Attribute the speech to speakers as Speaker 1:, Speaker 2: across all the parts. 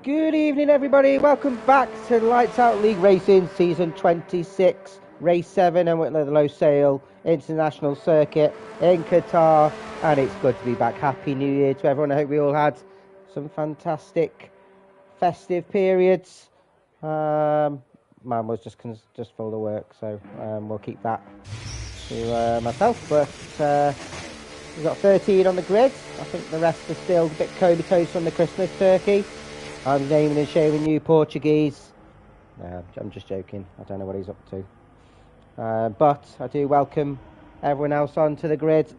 Speaker 1: Good evening, everybody. Welcome back to Lights Out League Racing Season 26, Race 7, and we're at the Losail International Circuit in Qatar. And it's good to be back. Happy New Year to everyone. I hope we all had some fantastic festive periods. Mine was just full of work, so we'll keep that to myself. But we've got 13 on the grid. I think the rest are still a bit comatose from the Christmas turkey. I'm naming and shaming you Portuguese. No, I'm just joking. I don't know what he's up to. But I do welcome everyone else onto the grid.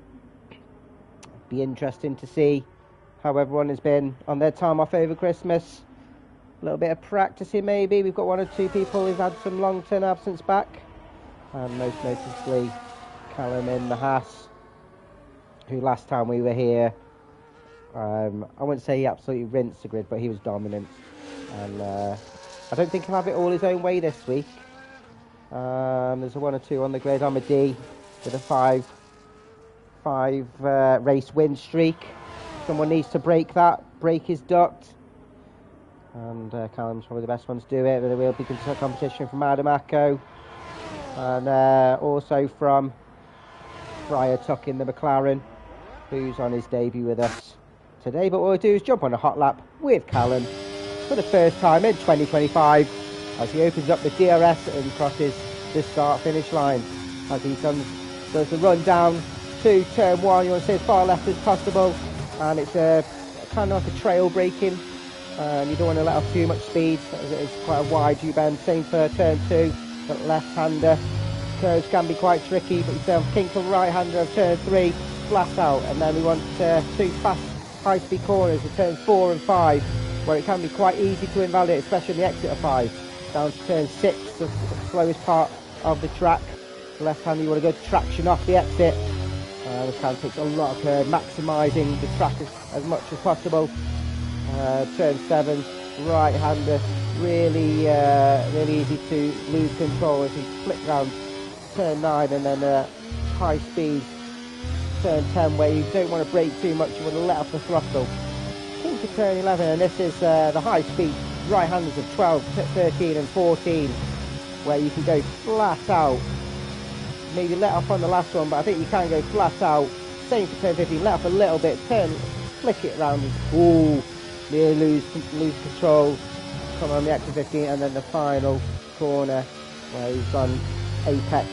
Speaker 1: Be interesting to see how everyone has been on their time off over Christmas. A little bit of practicing maybe. We've got one or two people who've had some long-term absence back. And most noticeably Callum in the Haas, who last time we were here, I wouldn't say he absolutely rinsed the grid, but he was dominant. And I don't think he'll have it all his own way this week. There's a 1 or 2 on the grid. I'm a D with a 5 race win streak. Someone needs to break that, break his duct. And Callum's probably the best one to do it. But there will be competition from Adamako. And also from Briar Tuck in the McLaren, who's on his debut with us today. But what we'll do is jump on a hot lap with Callum for the first time in 2025 as he opens up the DRS and crosses the start-finish line. As he does the run down to turn 1, you want to say as far left as possible, and it's kind of like a trail braking, and you don't want to let off too much speed as it's quite a wide U-bend. Same for turn 2, but left-hander curves can be quite tricky, but you still have kink for right-hander of turn 3, flat out. And then we want 2 fast high-speed corners at turns 4 and 5, where it can be quite easy to invalidate, especially in the exit of 5. Down to turn 6, the slowest part of the track. Left-hander, you want to go traction off the exit. This kind of takes a lot of curve, maximising the track as much as possible. Turn 7, right-hander, really easy to lose control as you flick round turn 9, and then high speed turn 10, where you don't want to brake too much, you want to let off the throttle. Into turn 11, and this is the high speed right-handers of 12, 13 and 14, where you can go flat out. Maybe let off on the last one, but I think you can go flat out. Same for turn 15, let off a little bit, turn, flick it round, ooh, nearly lose control, come on the exit 15, and then the final corner where he's gone apex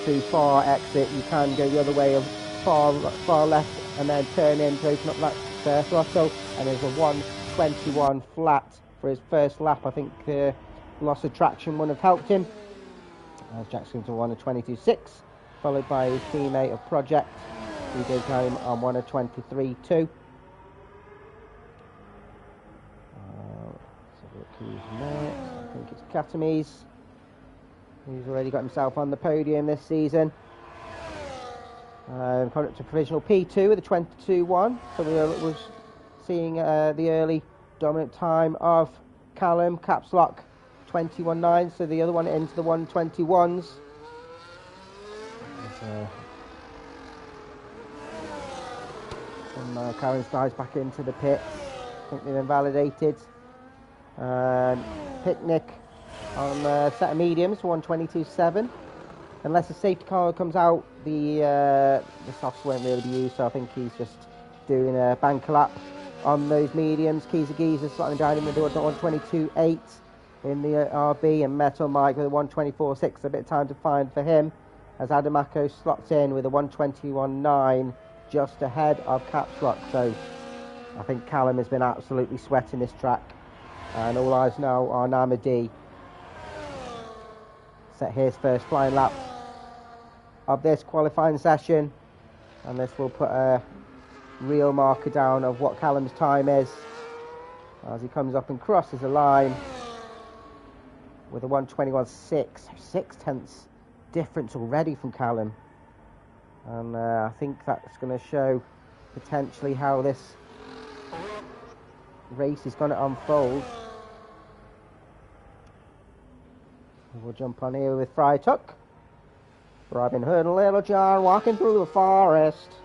Speaker 1: to far exit. You can go the other way of far left and then turn in to open up that throttle, and there's a 121 flat for his first lap. I think loss of traction wouldn't have helped him. Jackson to 1:22.6, followed by his teammate of Project, who did home on 1:23.2. Let's have a look who's next. I think it's Katamis, who's already got himself on the podium this season. Product to provisional P2 with a 22.1. So we're seeing the early dominant time of Callum, caps lock 21.9. So the other one into the 121s. Some Karen Styles back into the pits. I think they've invalidated. Picnic on set of mediums, 122.7. Unless a safety car comes out, the softs won't really be used, so I think he's just doing a banker lap on those mediums. Keys is slightly down in the 122.8 in the RB, and Metal Mike with a 124.6. A bit of time to find for him as Adamako slots in with a 121.9 just ahead of Caps Lock. So I think Callum has been absolutely sweating this track, and all eyes now on Amadi. Set his first flying lap of this qualifying session, and this will put a real marker down of what Callum's time is as he comes up and crosses the line with a 121.6, 6/10 difference already from Callum. And I think that's going to show potentially how this race is going to unfold. We'll jump on here with Fry Tuck. Robin Hood and Little John walking through the forest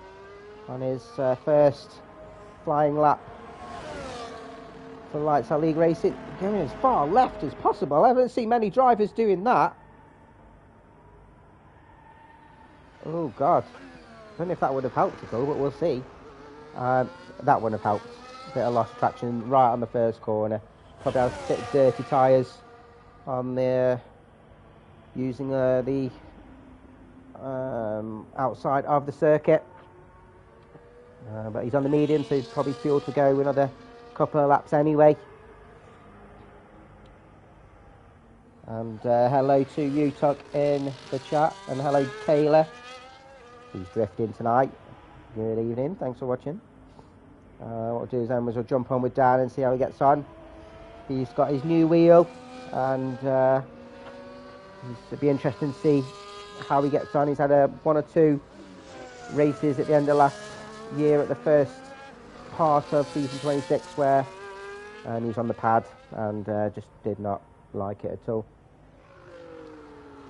Speaker 1: on his first flying lap for Losail League racing, going as far left as possible. I haven't seen many drivers doing that. Oh God, I don't know if that would have helped at all, but we'll see. That wouldn't have helped. A bit of lost traction right on the first corner. Probably have a bit of dirty tyres on the using the outside of the circuit. But he's on the medium, so he's probably fuel to go another couple of laps anyway. And hello to you, Tuck, in the chat, and hello Taylor. He's drifting tonight. Good evening, thanks for watching. What we'll do is then we'll jump on with Dan and see how he gets on. He's got his new wheel, and it'll be interesting to see how he gets on. He's had one or two races at the end of last year at the first part of season 26 where he's on the pad and just did not like it at all.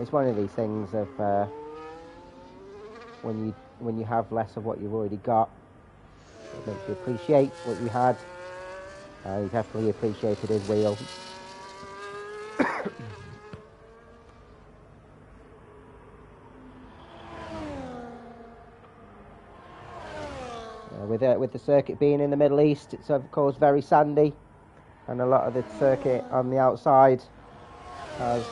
Speaker 1: It's one of these things of when you have less of what you've already got, it makes you appreciate what you had. He definitely appreciated his wheel. With the circuit being in the Middle East, it's of course very sandy, and a lot of the circuit on the outside has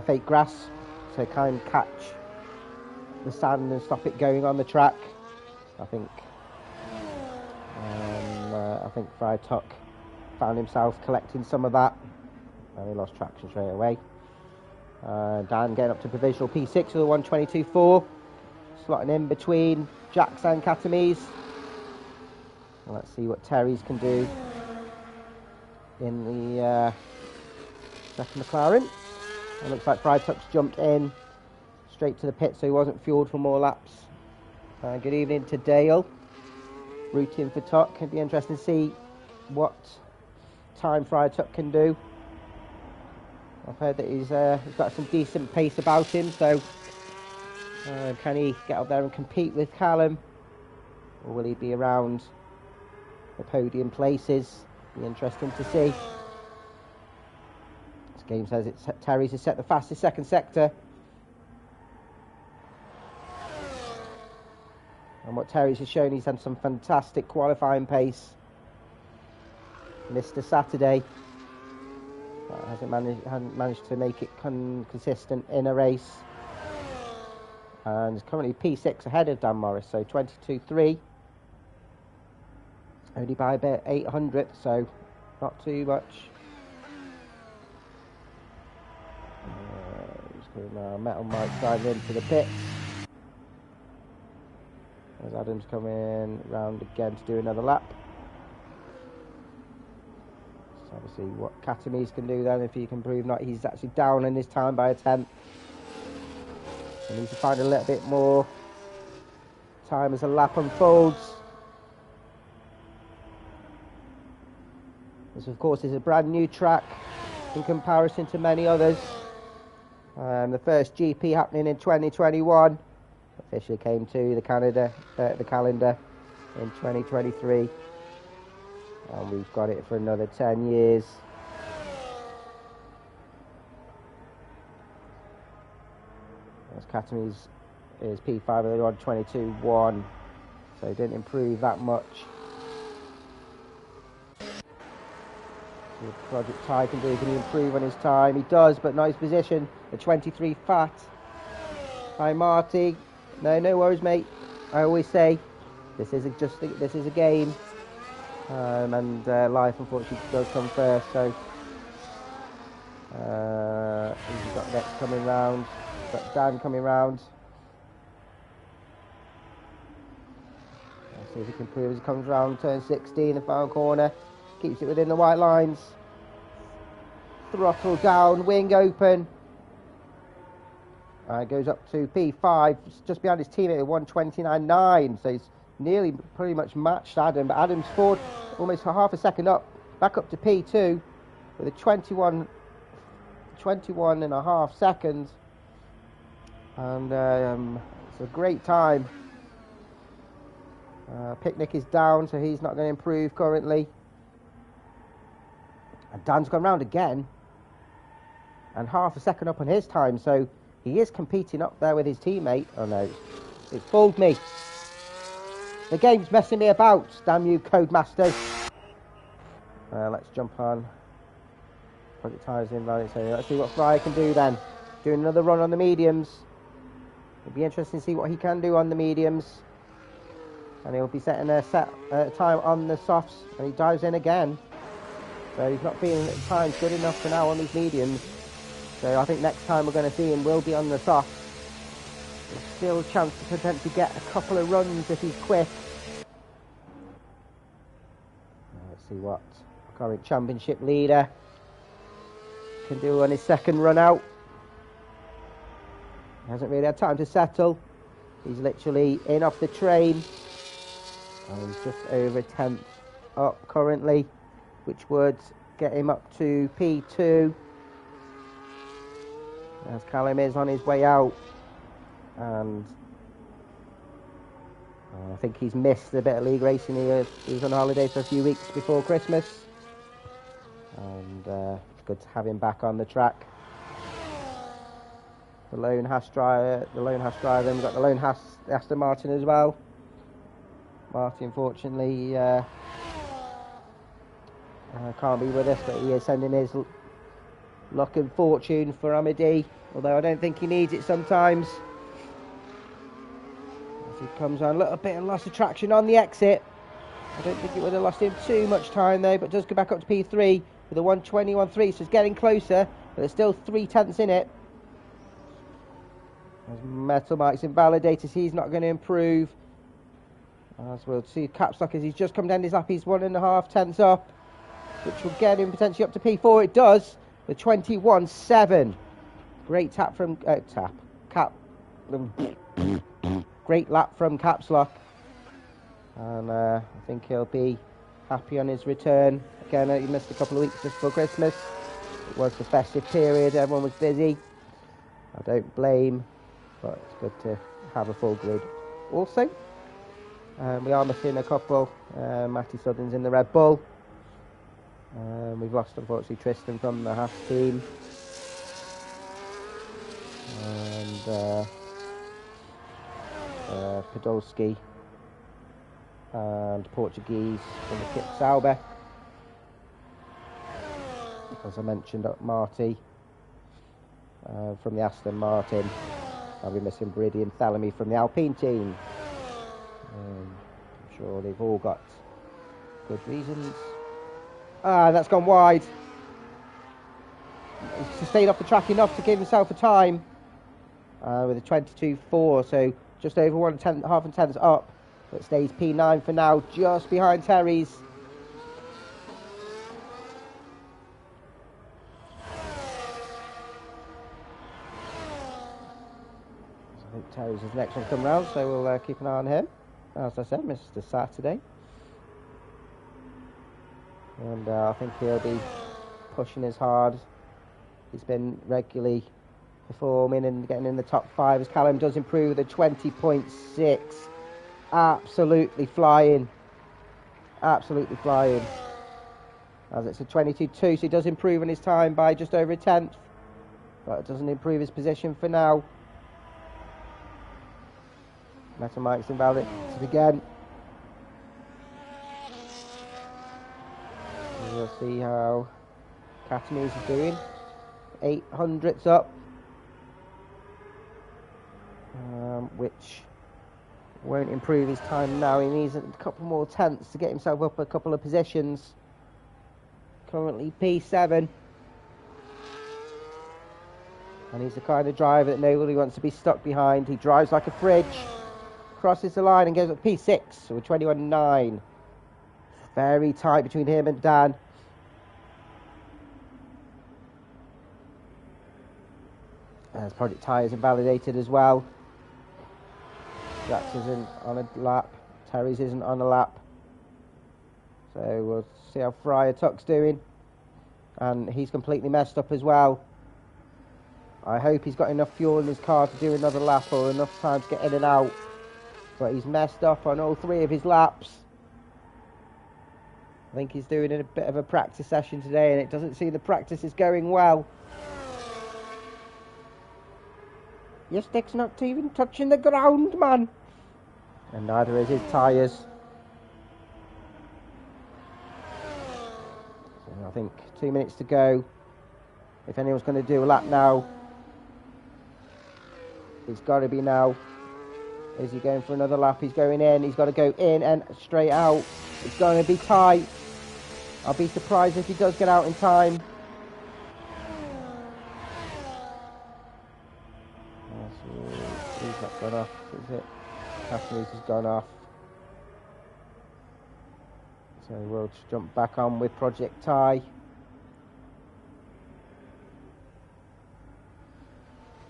Speaker 1: fake grass, so it can catch the sand and stop it going on the track. I think Fry Tuck found himself collecting some of that, and he lost traction straight away. Dan getting up to provisional P6 with a 122.4, slotting in between Jacks and Katamis. Let's see what Terry's can do in the second McLaren. It looks like Fry Tuck's jumped in straight to the pit, so he wasn't fueled for more laps. Good evening to Dale, rooting for Tuck. It'd be interesting to see what time Fry Tuck can do. I've heard that he's got some decent pace about him, so can he get up there and compete with Callum, or will he be around the podium places? Be interesting to see. This game says it's Terry's has set the fastest second sector, and what Terry's has shown, he's had some fantastic qualifying pace. Missed a Saturday. Hadn't managed to make it consistent in a race, and is currently P6 ahead of Dan Morris, so 22.3, only by about 800, so not too much. Just going now, Metal Mike driving into the pits as Adam's coming round again to do another lap. Obviously what Katamis can do then, if he can prove not, he's actually down in his time by a 10th. He needs to find a little bit more time as the lap unfolds. This of course is a brand new track in comparison to many others. The first GP happening in 2021 officially came to the calendar in 2023. And we've got it for another 10 years. As Katamis is P5 with a 22.1, so he didn't improve that much. The Project Ty can do, can he improve on his time? He does, but not his position. The 23 fat. Hi Marty. No worries, mate. I always say this is a game. And life unfortunately does come first, so he's got next coming round, got Dan coming round. Let's see if he can prove as he comes round turn 16, the final corner, keeps it within the white lines, throttle down, wing open, goes up to P5, just behind his teammate at 129.9, so he's nearly pretty much matched Adam, but Adam's forward almost half a second up, back up to P2 with a 21 and a half seconds, and it's a great time. Picnic is down, so he's not going to improve currently. And Dan's gone round again. And half a second up on his time, so he is competing up there with his teammate. Oh no, it fooled me. The game's messing me about, damn you Codemasters. Let's jump on. Put the tyres in, right, so let's see what Fryer can do then. Doing another run on the mediums. It'll be interesting to see what he can do on the mediums. And he'll be setting a time on the softs, and he dives in again. So he's not feeling at times good enough for now on these mediums. So I think next time we're going to see him will be on the softs. There's still a chance to potentially get a couple of runs if he's quick. Let's see what current championship leader can do on his second run out. He hasn't really had time to settle. He's literally in off the train. And he's just over a tenth up currently, which would get him up to P2. As Callum is on his way out. And I think he's missed a bit of league racing. He was on holiday for a few weeks before Christmas. And it's good to have him back on the track. The lone Haas driver, and we've got the lone Aston Martin as well. Marty, unfortunately, can't be with us, but he is sending his luck and fortune for Amity, although I don't think he needs it sometimes. As he comes on, a little bit of loss of traction on the exit. I don't think it would have lost him too much time though, but does go back up to P3 with a 1:21.3, so it's getting closer, but there's still 0.3 in it. As Metal Mike's invalidated, he's not going to improve. As we'll see, Caps Lock as he's just come down his lap, he's 1.5 up, which will get him potentially up to P4. It does, with 21.7. Great tap from great lap from Caps Lock, and I think he'll be happy on his return. Again, he missed a couple of weeks just before Christmas. It was the festive period, everyone was busy. I don't blame, but it's good to have a full grid. Also, we are missing a couple. Matty Southern's in the Red Bull. We've lost, unfortunately, Tristan from the Haas team. And Podolski and Portuguese from the Kip Sauber. As I mentioned, Marty from the Aston Martin. I'll be missing Brady and Thelemy from the Alpine team. I'm sure they've all got good reasons. That's gone wide. He's stayed off the track enough to give himself a time with a 22.4, so just over half a tenth up, but stays P9 for now, just behind Terry's. I think Terry's is the next one to come round, so we'll keep an eye on him. As I said, Mr. Saturday. And I think he'll be pushing as hard. He's been regularly performing and getting in the top 5 as Callum does improve with a 20.6. Absolutely flying. Absolutely flying. As it's a 22.2, so he does improve on his time by just over a tenth. But it doesn't improve his position for now. Metal Mike's invalid again. We'll see how Catanese is doing. 800ths up. Which won't improve his time now. He needs a couple more tenths to get himself up a couple of positions. Currently P7. And he's the kind of driver that nobody wants to be stuck behind. He drives like a fridge. Crosses the line and goes up P6 with 21.9. Very tight between him and Dan. As Project Tyres invalidated as well. Jax isn't on a lap. Terry's isn't on a lap. So we'll see how Friar Tuck's doing. And he's completely messed up as well. I hope he's got enough fuel in his car to do another lap or enough time to get in and out. but he's messed up on all 3 of his laps. I think he's doing a bit of a practice session today, and it doesn't seem the practice is going well. Your stick's not even touching the ground, man. And neither is his tyres. So I think 2 minutes to go. If anyone's going to do a lap now, it's got to be now. Is he going for another lap? He's going in. He's got to go in and straight out. It's going to be tight. I'll be surprised if he does get out in time. He's not gone off, is it? Catherine's has gone off. So we'll just jump back on with Project Ty.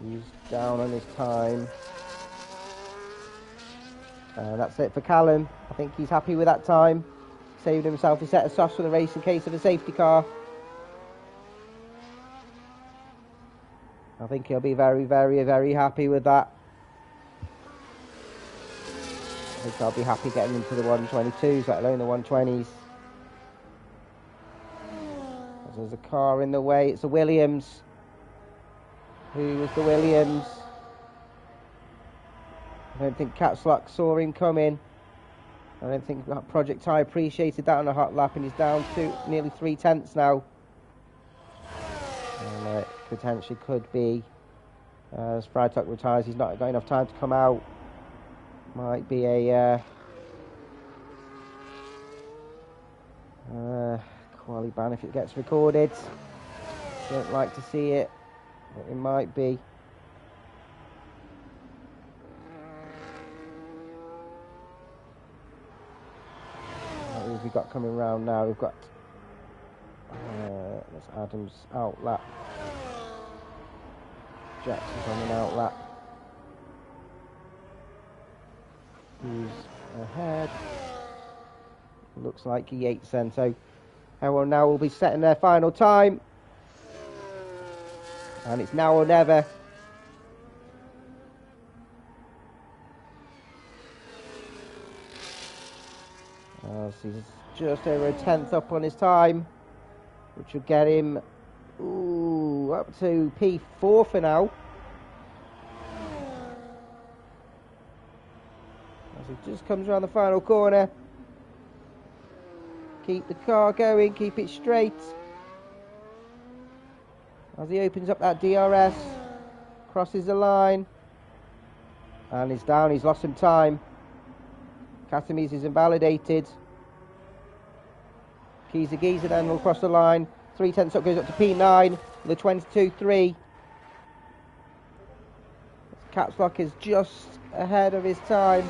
Speaker 1: He's down on his time. That's it for Callum. I think he's happy with that time. Saved himself a set of softs for the race in case of a safety car. I think he'll be very, very, very happy with that. I think I'll be happy getting into the 122s, let alone the 120s. There's a car in the way. It's a Williams. Who was the Williams? I don't think Catslock saw him coming. I don't think Project Ty appreciated that on a hot lap, and he's down to nearly 3/10 now. And it potentially could be, as Freitag retires, he's not got enough time to come out. Might be a quali ban if it gets recorded. Don't like to see it, but it might be. What have we got coming round now? We've got that's Adams out lap. Jackson's on an out lap. Who's ahead? Looks like Yates then. So everyone now will be setting their final time, and it's now or never. So he's just over a 10th up on his time, which will get him up to P4 for now. As he just comes around the final corner. Keep the car going, keep it straight. As he opens up that DRS, crosses the line, and he's down, he's lost some time. Catamese is invalidated. Giza then will cross the line. 3/10 up goes up to P9 with a 22.3. Catslock is just ahead of his time.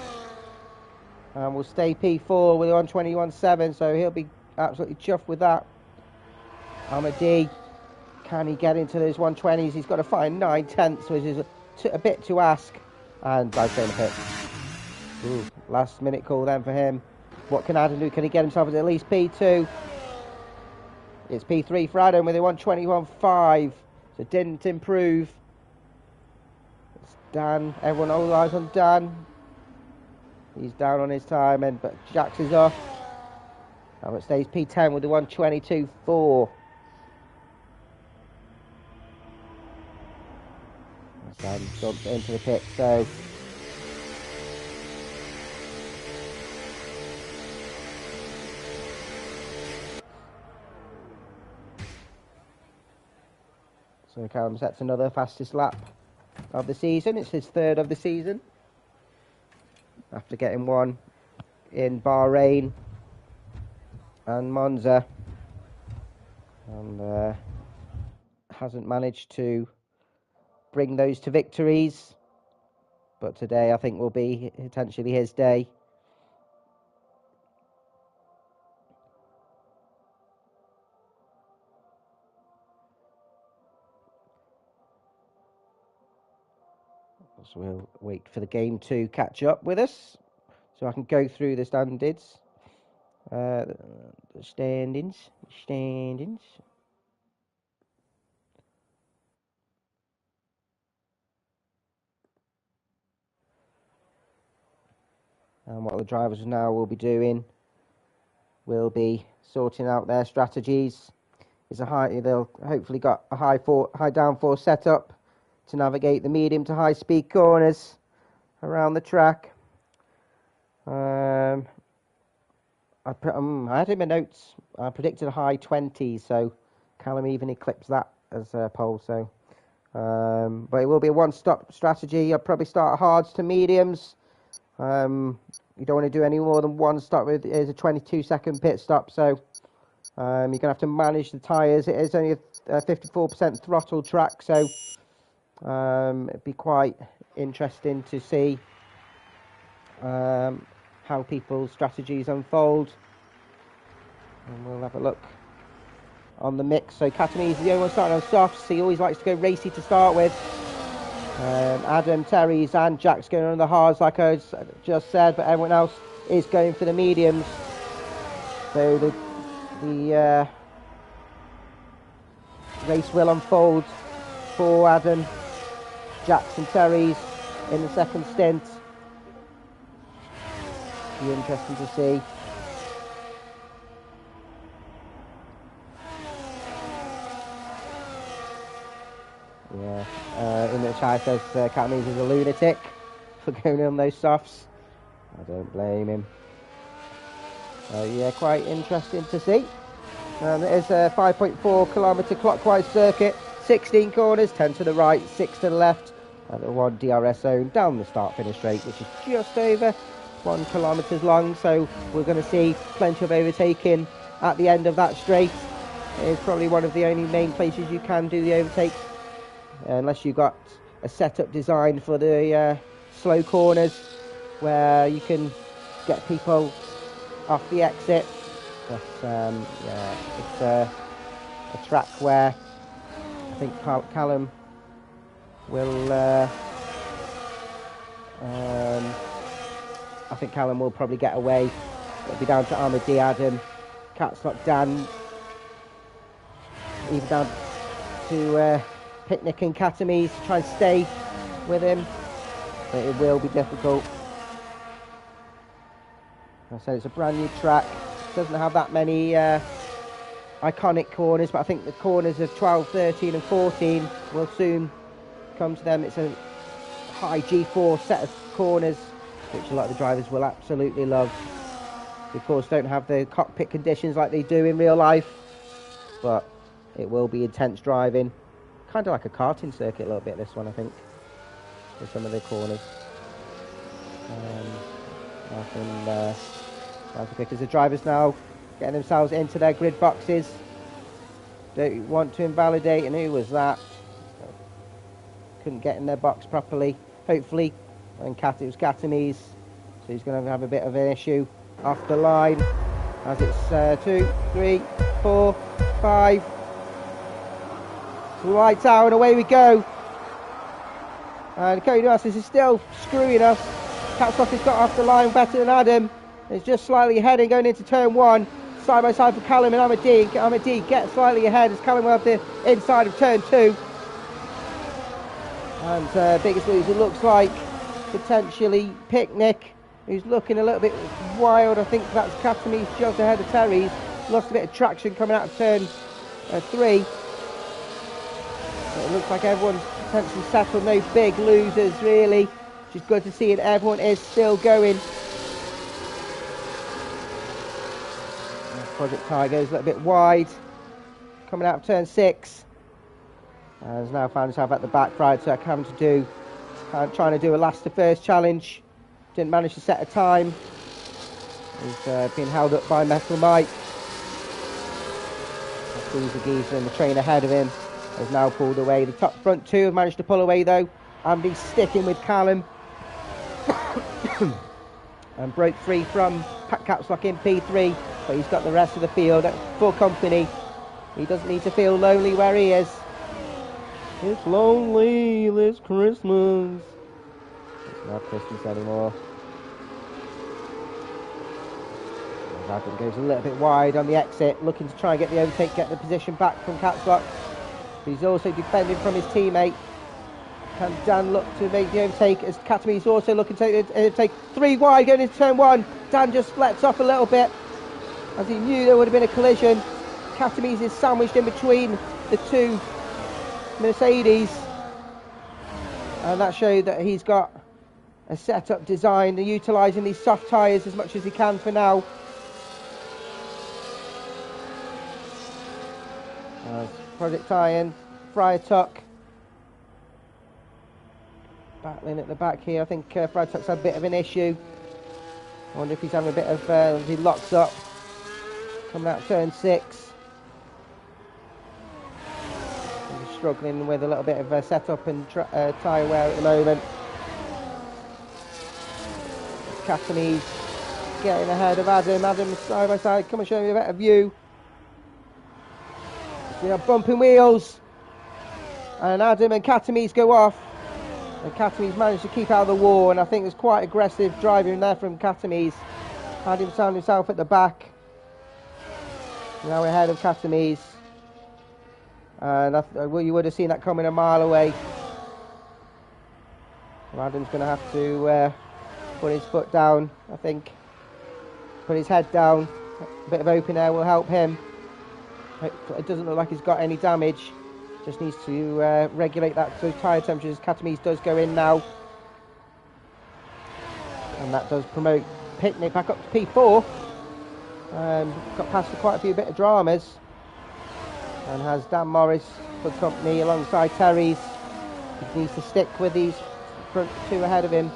Speaker 1: And will stay P4 with a 121.7, so he'll be absolutely chuffed with that. Amadi, can he get into those 120s? He's got to find 9/10, which is a bit to ask. And I've been hit. Last minute call then for him. What can Adam do? Can he get himself at least P2? It's P3 for Adam with a 121.5. So didn't improve. It's Dan. Everyone, all eyes on Dan. He's down on his time, but Jax is off. And it stays P10 with the 122.4. Dan jumped into the pit, so Callum sets another fastest lap of the season. It's his 3rd of the season, after getting one in Bahrain and Monza, and hasn't managed to bring those to victories, but today I think will be potentially his day. So we'll wait for the game to catch up with us, so I can go through the standings. The standings. And what the drivers now will be doing will be sorting out their strategies. They'll hopefully got a high downforce setup to navigate the medium to high speed corners around the track. I had in my notes, I predicted a high 20s, so Callum even eclipsed that as a pole. So, but it will be a one-stop strategy. I'll probably start hards to mediums. You don't want to do any more than one stop. It is a 22-second pit stop, so you're going to have to manage the tyres. It is only a 54% throttle track, so it'd be quite interesting to see how people's strategies unfold. And we'll have a look on the mix. So Katami's the only one starting on softs. He always likes to go racy to start with. Adam, Terry's and Jack's going on the hards like I just said, but everyone else is going for the mediums. So the race will unfold for Adam, Jack's and Terry's in the second stint. Be interesting to see. Yeah, in the chat says Catmeans is a lunatic for going on those softs. I don't blame him. Yeah, quite interesting to see. It is a 5.4 kilometre clockwise circuit, 16 corners, 10 to the right, 6 to the left, and a 1 DRS zone down the start-finish straight, which is just over 1 kilometre long. So we're going to see plenty of overtaking at the end of that straight. It's probably one of the only main places you can do the overtakes, unless you've got a setup designed for the slow corners where you can get people off the exit. But yeah, it's a track where I think Callum will I think Callum will probably get away. It'll be down to Ahmadi Adam, Catslock Dan, even down to Picnic and Katamis to try and stay with him, but it will be difficult. I said it's a brand new track. It doesn't have that many iconic corners, but I think the corners of 12, 13 and 14 will soon come to them. It's a high G4 set of corners, which a lot of the drivers will absolutely love. They, of course, don't have the cockpit conditions like they do in real life, but it will be intense driving. Kind of like a karting circuit a little bit, this one, I think, with some of the corners. Because the drivers now getting themselves into their grid boxes. Don't want to invalidate, and who was that? Couldn't get in their box properly. Hopefully, and it was Katamis, so he's going to have a bit of an issue off the line. As it's 2, 3, 4, 5. Lights out and away we go. And Cody Masters is still screwing us. Catslock has got off the line better than Adam. It's just slightly ahead and going into turn 1. Side by side for Callum and Ahmadi. Ahmadi gets slightly ahead as Callum will have the inside of turn 2. And biggest loser looks like potentially Picnic, who's looking a little bit wild. I think that's Katamis just ahead of Terry's. Lost a bit of traction coming out of turn 3. But it looks like everyone's potentially settled. No big losers really. Which is good to see, and everyone is still going. Project Tiger's a little bit wide. Coming out of turn 6. Has now found himself at the back prior to having to do, trying to do a last to first challenge. Didn't manage to set a time. He's been held up by Metal Mike. He's the geezer and the train ahead of him has now pulled away. The top front 2 have managed to pull away though. Andy's sticking with Callum. And broke free from Catslock in P3, but he's got the rest of the field for company. He doesn't need to feel lonely where he is. It's lonely this Christmas. It's not Christmas anymore. Adam goes a little bit wide on the exit, looking to try and get the overtake, get the position back from Catslock. But he's also defending from his teammate. Can Dan look to make the overtake as Katame's also looking to take 3 wide going into turn 1. Dan just lets off a little bit as he knew there would have been a collision. Katame's is sandwiched in between the 2 Mercedes, and that showed that he's got a setup designed and utilising these soft tyres as much as he can for now. Project Iron, Friar-Tuck battling at the back here. I think Friar-Tuck's had a bit of an issue. I wonder if he's having a bit of, as he locks up, coming out turn 6. He's struggling with a little bit of setup and tyre wear at the moment. Katame's getting ahead of Adam. Adam side by side. Come and show me a better view. We have bumping wheels, and Adam and Katame's go off, and Katame's managed to keep out of the war, and I think it was quite aggressive driving there from Katame's. Adam found himself at the back. Now we're ahead of Katame's, and well, you would have seen that coming a mile away. Well, Adam's going to have to put his foot down, I think. Put his head down. A bit of open air will help him. It doesn't look like he's got any damage. Just needs to regulate that to tyre temperatures. Katame's does go in now, and that does promote Picnic back up to P4. Got past quite a few bit of dramas, and has Dan Morris for company alongside Terry's. He needs to stick with these front 2 ahead of him,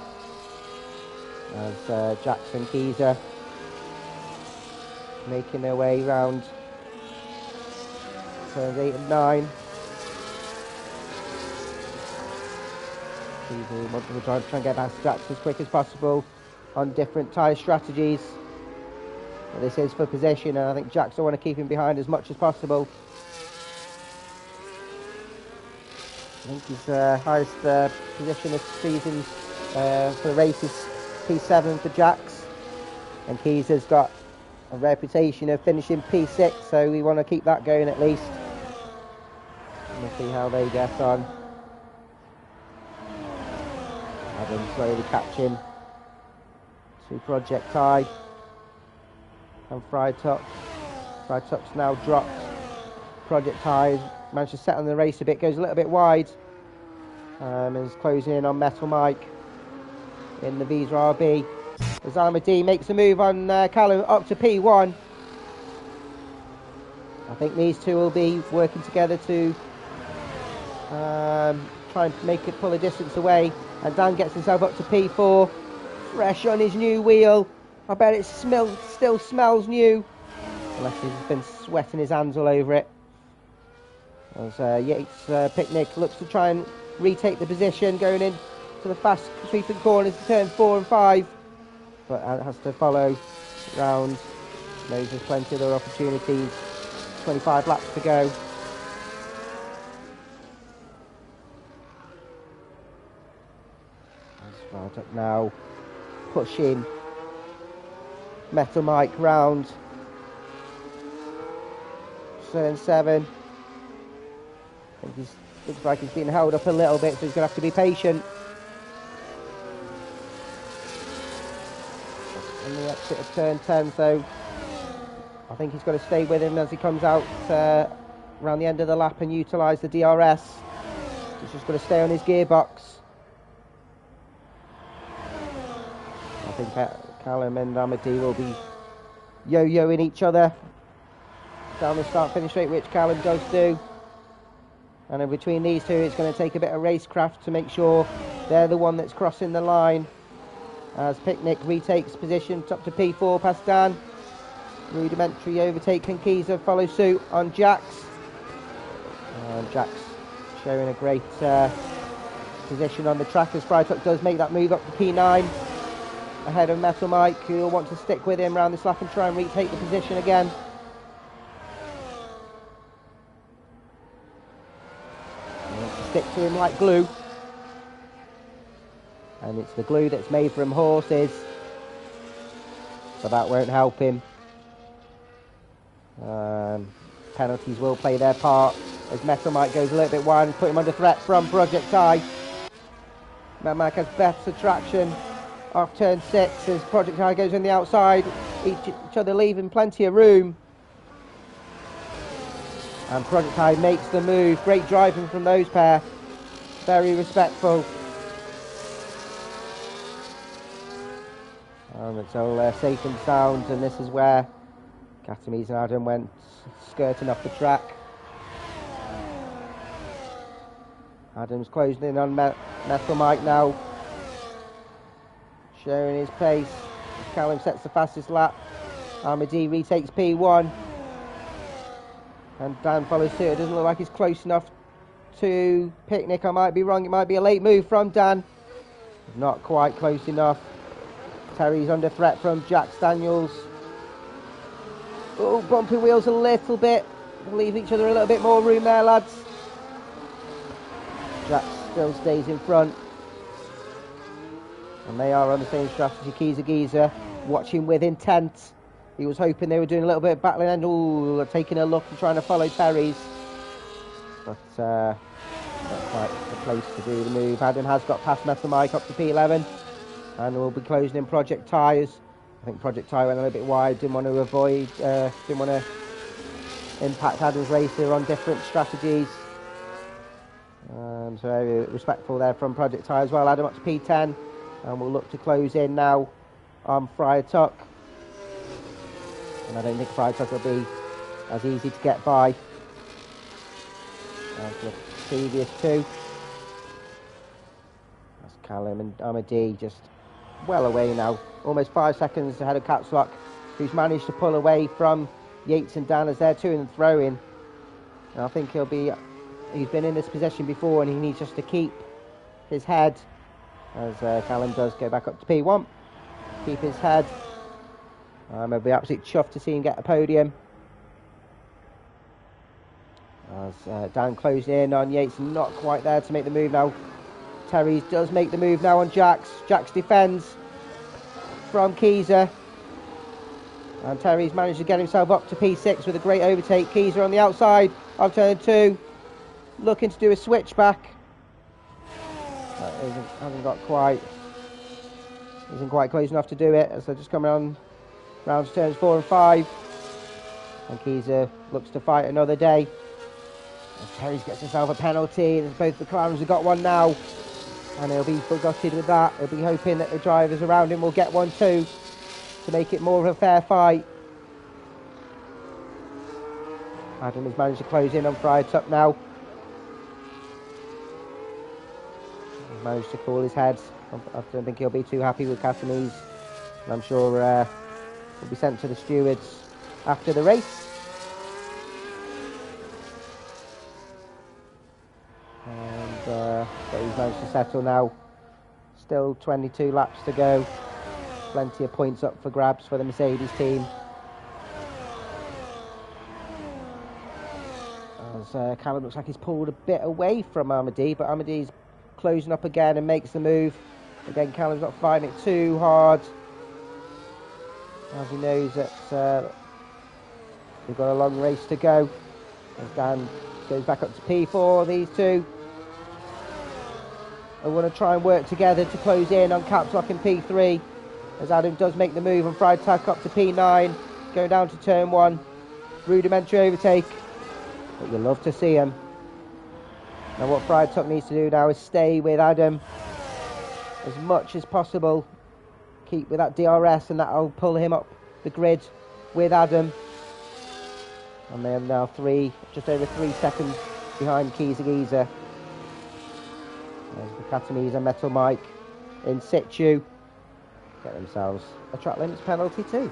Speaker 1: as Jackson Keezer making their way round turns 8 and 9. Keezer wants to try and get past Jackson as quick as possible on different tyre strategies. But this is for position, and I think Jackson want to keep him behind as much as possible. I think his highest position this season for the race is P7 for Jax, and Keezer's got a reputation of finishing P6, so we want to keep that going at least. We'll see how they get on. Adam slowly catching to Project I and Friar-Tuck. Friar-Tuck's now dropped. Project I managed to set on the race a bit, goes a little bit wide, and is closing in on Metal Mike in the Visa RB. As Armady makes a move on Callum up to P1. I think these two will be working together to try and pull a distance away, and Dan gets himself up to P4, fresh on his new wheel. I bet it still smells new, unless he's been sweating his hands all over it. As Yates Picnic looks to try and retake the position going in to the fast sweeping corners to turn 4 and 5, but has to follow round. Knows there's plenty of other opportunities. 25 laps to go. Up now, pushing Metal Mike round turn 7. I think looks like he's being held up a little bit, so he's going to have to be patient. On the exit of turn 10, so I think he's got to stay with him as he comes out around the end of the lap and utilise the DRS. He's just got to stay on his gearbox. I think Callum and Amity will be yo-yoing each other down the start-finish straight, which Callum does do. And in between these two, it's going to take a bit of racecraft to make sure they're the one that's crossing the line. As Picnic retakes position up to P4 past Dan. Rudimentary overtake and Keezer follow suit on Jax. And Jax showing a great position on the track as Friar-Tuck does make that move up to P9. Ahead of Metal Mike, who will want to stick with him around this lap and try and retake the position again. He wants to stick to him like glue. And it's the glue that's made from horses, so that won't help him. Penalties will play their part as Metal Mike goes a little bit wide and put him under threat from Project I. Mac has better traction off turn 6 as Project High goes on the outside, each other leaving plenty of room. And Project High makes the move. Great driving from those pair. Very respectful. And it's all safe and sound, and this is where Katamise and Adam went skirting off the track. Adam's closing in on Metal Mike now, showing his pace. Callum sets the fastest lap. Armady retakes P1. And Dan follows suit. It doesn't look like he's close enough to Picnic. I might be wrong. It might be a late move from Dan. Not quite close enough. Terry's under threat from Jax Daniels. Oh, bumping wheels a little bit. Leave each other a little bit more room there, lads. Jax still stays in front. And they are on the same strategy. Giza watching with intent. He was hoping they were doing a little bit of battling and taking a look and trying to follow Terry's. But not quite the place to do the move. Adam has got past Metal Mike up to P11. And we'll be closing in Project Tyres. I think Project Tyre went a little bit wide. Didn't want to impact Adam's race. They were on different strategies. So very respectful there from Project Tyre as well. Adam up to P10. And we'll look to close in now on Friar Tuck. And I don't think Friar Tuck will be as easy to get by as the previous two. That's Callum and Amadi just well away now. Almost 5 seconds ahead of Caps Lock, who's managed to pull away from Yates and Dan as they're two in the throw-in. And I think he's been in this position before and he needs just to keep his head as Callum does go back up to P1. Keep his head. I'll be absolutely chuffed to see him get a podium. As Dan closed in on Yates, not quite there to make the move now. Terry's does make the move now on Jax. Jax defends from Kiza. And Terry's managed to get himself up to P6 with a great overtake. Kiza on the outside of turn 2. Looking to do a switchback. Isn't quite close enough to do it as they're just coming on round to turns 4 and 5. And Kiza looks to fight another day. And Terry's gets himself a penalty. Both the McLarens have got one now. And he'll be forgotted with that. He'll be hoping that the drivers around him will get one too, to make it more of a fair fight. Adam has managed to close in on Friar Tuck now. He's managed to call his head. I don't think he'll be too happy with Katamise. And I'm sure will be sent to the stewards after the race. But he's managed to settle now. Still 22 laps to go. Plenty of points up for grabs for the Mercedes team. As Callum looks like he's pulled a bit away from Amadi, but Amadi's closing up again and makes the move. Again, Callum's not finding it too hard, as he knows that we've got a long race to go. As Dan goes back up to P4, these two I want to try and work together to close in on Caps Lock in P3, as Adam does make the move on Friar Tuck up to P9, going down to turn 1. Rudimentary overtake, but you'll love to see him. Now what Friar Tuck needs to do now is stay with Adam as much as possible. Keep with that DRS, and that'll pull him up the grid with Adam. And they're now just over 3 seconds behind Giza. There's the Katamise and Metal Mike in situ. Get themselves a track limits penalty too.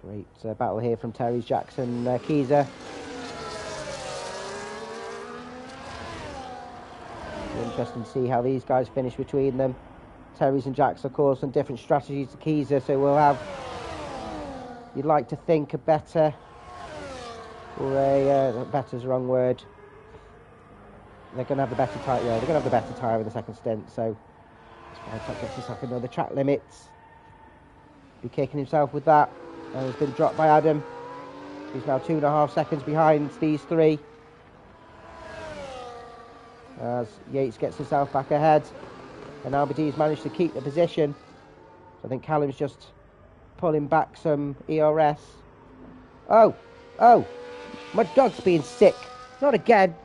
Speaker 1: Great battle here from Terry's Jackson, Kiza. Interesting to see how these guys finish between them. Terry's and Jax, of course, on different strategies to Kiza, so we'll have, you'd like to think, a better, or better's the wrong word. They're going to have the better tyre. Yeah, they're going to have the better tyre in the second stint. So Tuck gets himself another track limits. Be kicking himself with that. And it's been dropped by Adam. He's now 2.5 seconds behind these three. As Yates gets himself back ahead. And Albidee's managed to keep the position. So I think Callum's just pulling back some ERS. Oh, my dog's being sick. Not again.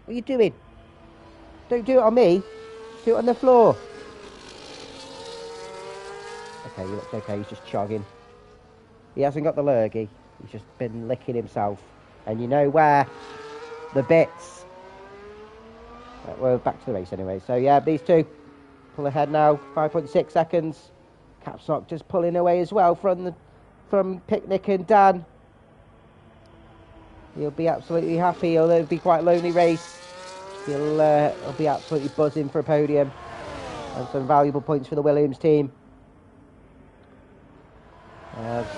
Speaker 1: What are you doing? Don't do it on me. Do it on the floor. Okay, he looks okay. He's just chogging. He hasn't got the lurgy. He's just been licking himself. And you know where? The bits. We're back to the race anyway. So yeah, these two pull ahead now. 5.6 seconds. Capsock just pulling away as well from Picnic and Dan. He'll be absolutely happy, although it'll be quite a lonely race. He'll be absolutely buzzing for a podium. And some valuable points for the Williams team.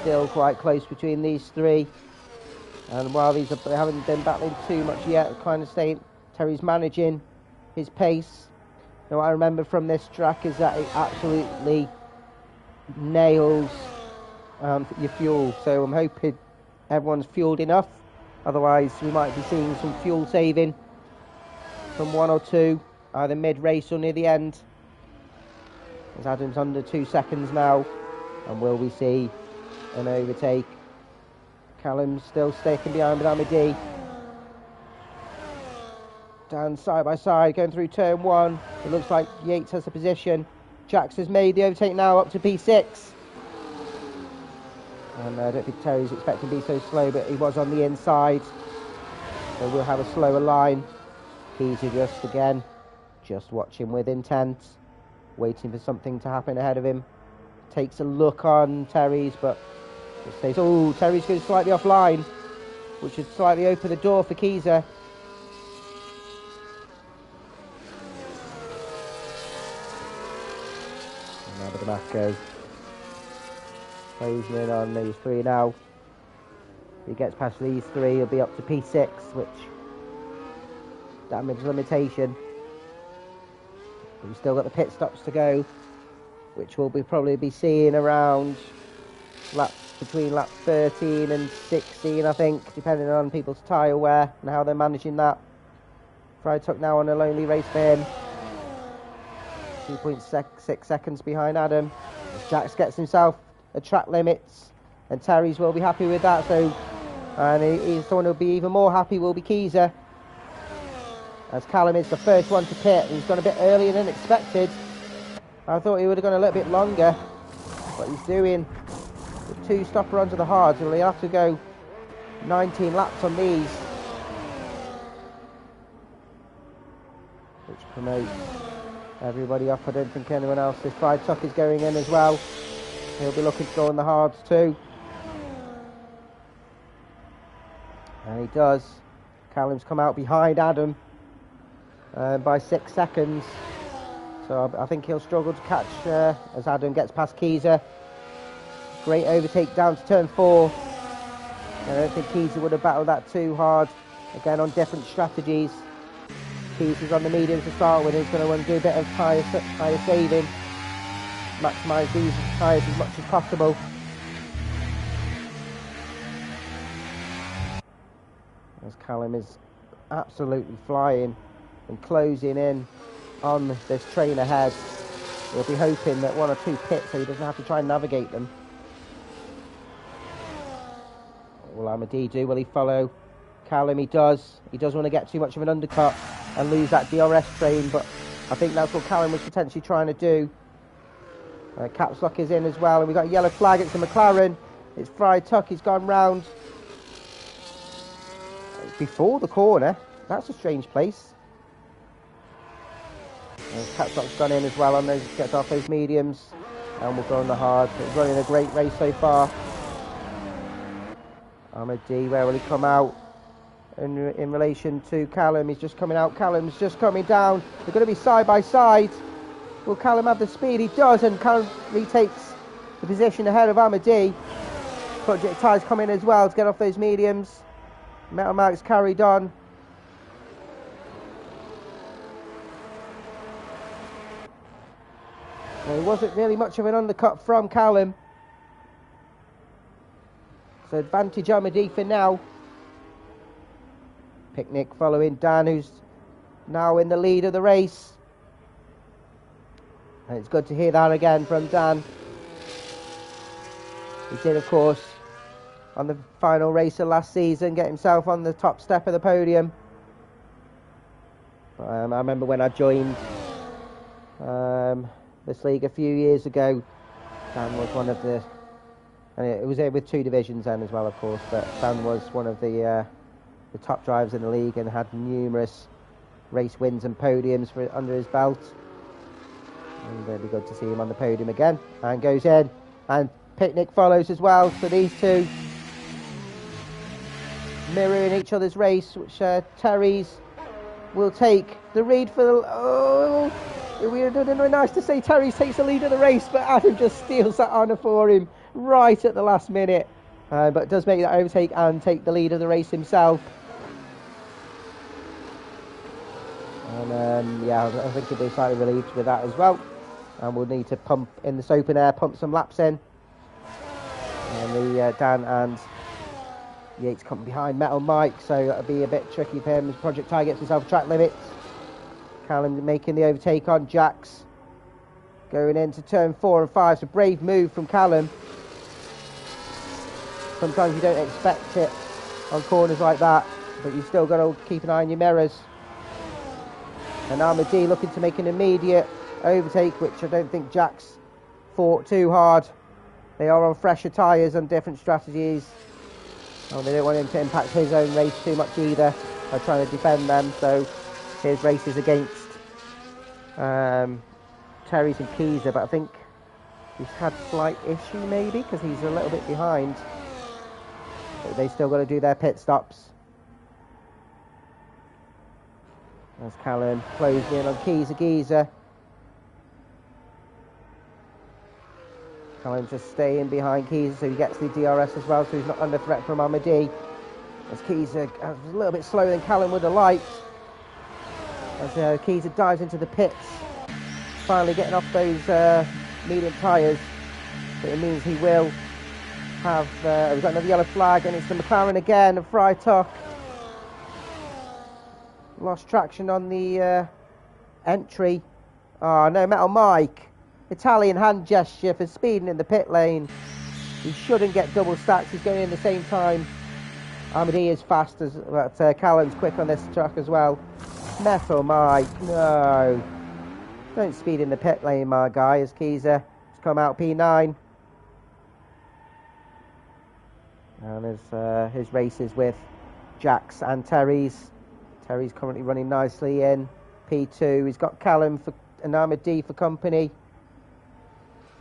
Speaker 1: Still quite close between these three. And while they haven't been battling too much yet, kind of staying, Terry's managing his pace. Now, what I remember from this track is that it absolutely nails your fuel. So I'm hoping everyone's fueled enough. Otherwise, we might be seeing some fuel saving from 1 or 2, either mid-race or near the end. As Adam's under 2 seconds now. And will we see an overtake? Callum's still sticking behind with Amadee. Dan side by side going through turn 1. It looks like Yates has the position. Jax has made the overtake now up to P6. And I don't think Terry's expecting to be so slow, but he was on the inside. So we'll have a slower line. He's just watching with intent. Waiting for something to happen ahead of him. Takes a look on Terry's, but just says, oh, Terry's going slightly offline, which would slightly open the door for Kiza. Now the Damasco closing in on these three now. If he gets past these three, he'll be up to P6, which damage limitation. But we've still got the pit stops to go, which we'll probably be seeing around between lap 13 and 16, I think, depending on people's tyre wear and how they're managing that. Freitag now on a lonely race for him. 2.6 seconds behind Adam. Jax gets himself a track limits, and Terry's will be happy with that. So, and he's someone who'll be even more happy will be Kiza, as Callum is the first one to pit. He's gone a bit earlier than expected. I thought he would have gone a little bit longer, but he's doing the 2 stopper onto the hards, and he'll have to go 19 laps on these, which promotes everybody up. I don't think anyone else. This Freitag is going in as well. He'll be looking to go on the hards too. And he does. Callum's come out behind Adam by 6 seconds. So I think he'll struggle to catch as Adam gets past Kiza. Great overtake down to turn 4. I don't think Kiza would have battled that too hard. Again, on different strategies. Kiza's on the mediums to start with. He's going to want to do a bit of tyre saving. Maximise these tyres as much as possible. As Callum is absolutely flying and closing in on this train ahead. He'll be hoping that 1 or 2 pits so he doesn't have to try and navigate them. What will Amadee do? Will he follow Callum? He does. He does want to get too much of an undercut and lose that DRS train, but I think that's what Callum was potentially trying to do. Caps lock is in as well, and we've got a yellow flag. It's the McLaren. It's Freitag. He's gone round before the corner. That's a strange place. Caps lock's gone in as well on those, gets off those mediums, and we'll go on the hard. It's running a great race so far. Amadee, where will he come out in relation to Callum? He's just coming out. Callum's just coming down. They're going to be side by side. Will Callum have the speed? He does, and Callum retakes the position ahead of Amadee. Project Ty's coming as well to get off those mediums. Metal Mark's carried on. There wasn't really much of an undercut from Callum. So advantage Amadi for now. Picnic following Dan, who's now in the lead of the race. And it's good to hear that again from Dan. He did, of course, on the final race of last season, get himself on the top step of the podium. I remember when I joined this league a few years ago, Dan was one of the, and it was with 2 divisions then as well, of course, but Dan was one of the top drivers in the league and had numerous race wins and podiums under his belt. And it'll be good to see him on the podium again. And goes in, and Picnic follows as well. So these two mirroring each other's race, which Terry's will take the lead for the... Oh, it would have been nice to say Terry takes the lead of the race, but Adam just steals that honour for him right at the last minute. But does make that overtake and take the lead of the race himself. And yeah, I think he'll be slightly relieved with that as well. And we'll need to pump in this open air, pump some laps in. And the Dan and Yates come behind Metal Mike, so that'll be a bit tricky for him as Project Ty gets himself track limits. Callum making the overtake on Jax. Going into turn 4 and 5, so brave move from Callum. Sometimes you don't expect it on corners like that, but you've still got to keep an eye on your mirrors. And Amadi looking to make an immediate overtake, which I don't think Jax fought too hard. They are on fresher tyres and different strategies. Oh, they don't want him to impact his own race too much either by trying to defend them. So his race is against Terry's and Keezer, but I think he's had slight issue maybe because he's a little bit behind. But they still got to do their pit stops. As Callum closed in on Geezer. Callum just staying behind Geezer so he gets the DRS as well, so he's not under threat from Amadi. As Geezer was a little bit slower than Callum would have liked. As Geezer dives into the pits, finally getting off those medium tyres. But it means he will have, we've got another yellow flag, and it's the McLaren again, of Freitag. Lost traction on the entry. Oh no, Metal Mike. Italian hand gesture for speeding in the pit lane. He shouldn't get double stacks. He's going in the same time. Amadi is fast, but Callum's quick on this track as well. Metal Mike, no. Don't speed in the pit lane, my guy, as Keezer has come out P9. And his races with Jax and Terry's. Terry's currently running nicely in P2. He's got Callum and Amadi for company.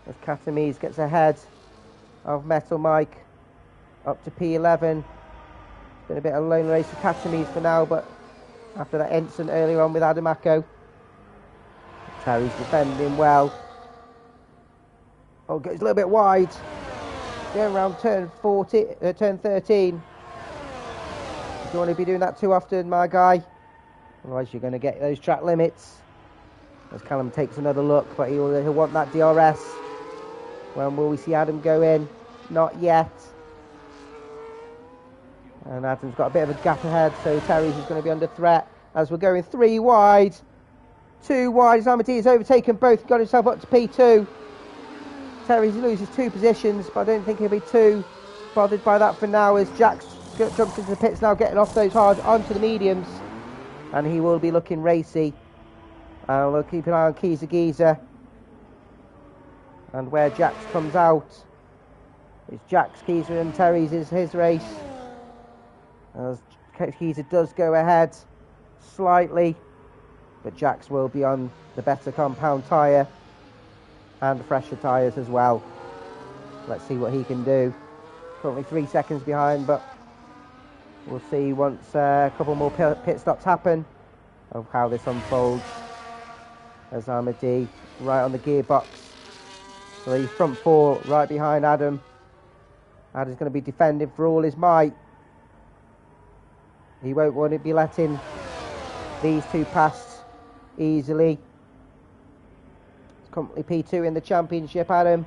Speaker 1: As Katamise gets ahead of Metal Mike up to P11. It's been a bit of a lone race for Katamise for now, but after that incident earlier on with Adamako, Terry's defending well. Oh, goes a little bit wide. Going around turn 13. You don't want to be doing that too often, my guy. Otherwise you're going to get those track limits. As Callum takes another look, but he'll want that DRS. When will we see Adam go in? Not yet. And Adam's got a bit of a gap ahead, so Terry's is going to be under threat. As we're going 3 wide. 2 wide. Amadi has overtaken both, got himself up to P2. Terry's loses 2 positions, but I don't think he'll be too bothered by that for now, as Jax jumps into the pits now, getting off those hard onto the mediums. And he will be looking racy. And we'll keep an eye on Geezer. And where Jax comes out, it's Jax, Geezer and Terry's is his race. As Geezer does go ahead slightly, but Jax will be on the better compound tyre and the fresher tyres as well. Let's see what he can do. Currently 3 seconds behind, but we'll see once a couple more pit stops happen of how this unfolds. As Amadi right on the gearbox. So he's front 4 right behind Adam. Adam's going to be defending for all his might. He won't want to be letting these 2 pass easily. It's currently P2 in the championship, Adam.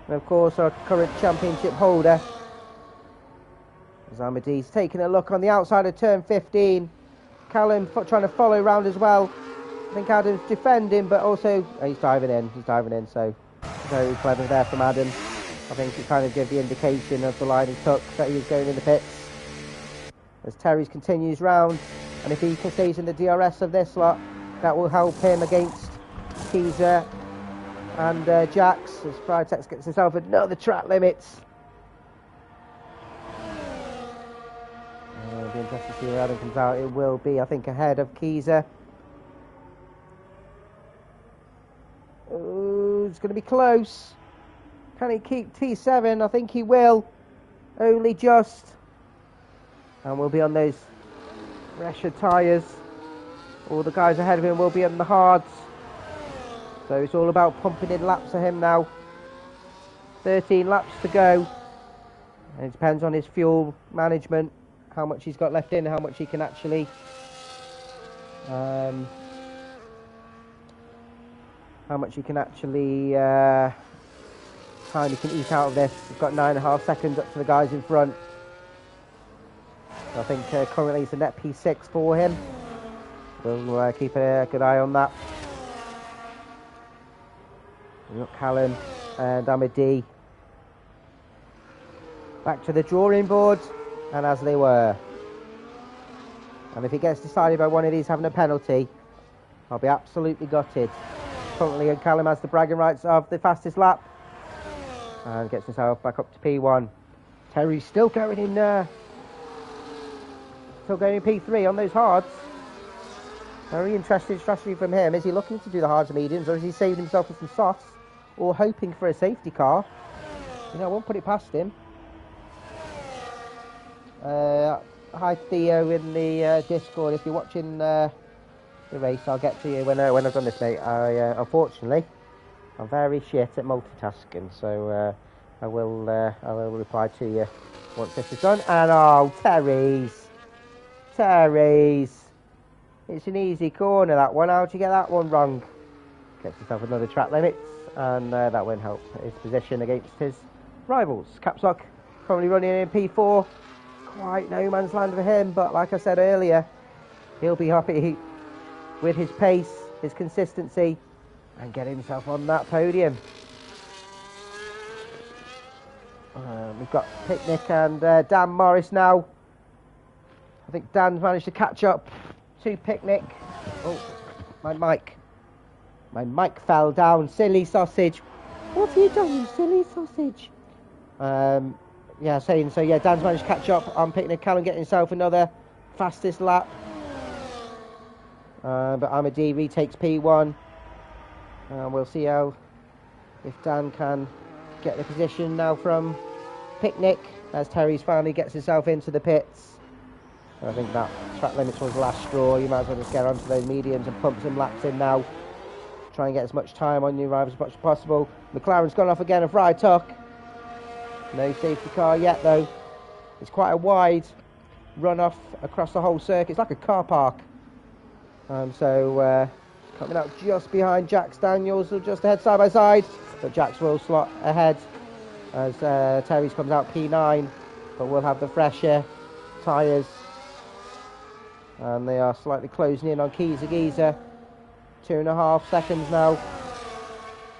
Speaker 1: And of course our current championship holder As Ahmadi's taking a look on the outside of turn 15. Callum trying to follow round as well. I think Adam's defending, but also he's diving in, so very clever there from Adam. I think it kind of gave the indication of the line he took that he was going in the pits. As Terry's continues round, and if he stays in the DRS of this lot, that will help him against Keezer and Jax, as Fritex gets himself another track limits. It'll be interesting to see where Adam comes out. It will be, I think, ahead of Keezer. Oh, it's going to be close. Can he keep T7? I think he will. Only just. And we'll be on those fresher tyres. All the guys ahead of him will be on the hards. So it's all about pumping in laps for him now. 13 laps to go. And it depends on his fuel management, how much he's got left in, how much he can actually time he can eat out of this. He's got 9.5 seconds up to the guys in front. I think currently it's a net P6 for him. We'll keep a good eye on that. We've got Callum and Ahmadi back to the drawing board, and as they were. And if it gets decided by one of these having a penalty, I'll be absolutely gutted. Currently Callum has the bragging rights of the fastest lap and gets himself back up to P1. Terry's still going in P3 on those hards. Very interesting strategy from him. Is he looking to do the hards and mediums, or is he saving himself for some softs, or hoping for a safety car? You know, I won't put it past him. Hi Theo in the Discord. If you're watching the race, I'll get to you when I've done this, mate. Unfortunately, I'm very shit at multitasking, so I will reply to you once this is done. And oh, Terry's. It's an easy corner, that one. How'd you get that one wrong? Gets himself another track limits, and that won't help his position against his rivals. Capsock currently running in P4. Quite no man's land for him, but like I said earlier, he'll be happy with his pace, his consistency, and get himself on that podium. We've got Picnic and Dan Morris now. I think Dan's managed to catch up to Picnic. Oh, my mic fell down. Silly sausage. What have you done, you silly sausage? Yeah, saying so. Yeah, Dan's managed to catch up on Picnic. Callum getting himself another fastest lap. But Ahmadi retakes P1. We'll see if Dan can get the position now from Picnic, as Terry's finally gets himself into the pits. I think that track limits was the last straw. You might as well just get onto those mediums and pump some laps in now. Try and get as much time on your rivals as much as possible. McLaren's gone off again, a Fry Tuck. No safety car yet though. It's quite a wide run off across the whole circuit. It's like a car park. So coming out just behind Jax Daniels, just ahead side by side. But Jax will slot ahead as Terry's comes out P9. But we'll have the fresher tyres. And they are slightly closing in on Geezer. 2.5 seconds now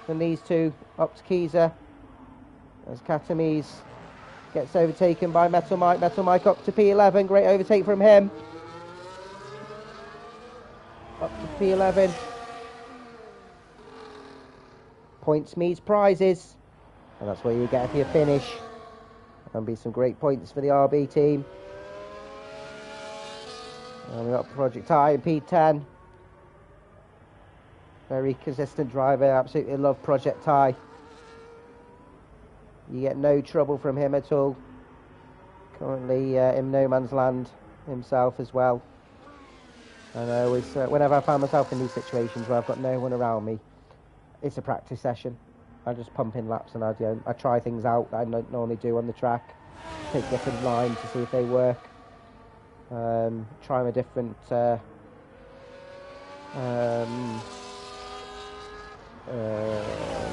Speaker 1: from these two up to Geezer. As Katamise gets overtaken by Metal Mike. Metal Mike up to P11. Great overtake from him. Up to P11. Points means prizes. And that's what you get if you finish. There'll be some great points for the RB team. And we've got Project I in P10. Very consistent driver. Absolutely love Project I. You get no trouble from him at all. Currently in no man's land himself as well. And I always, whenever I find myself in these situations where I've got no one around me, it's a practice session. I just pump in laps and I try things out that I don't normally do on the track. Take different lines to see if they work. Try a different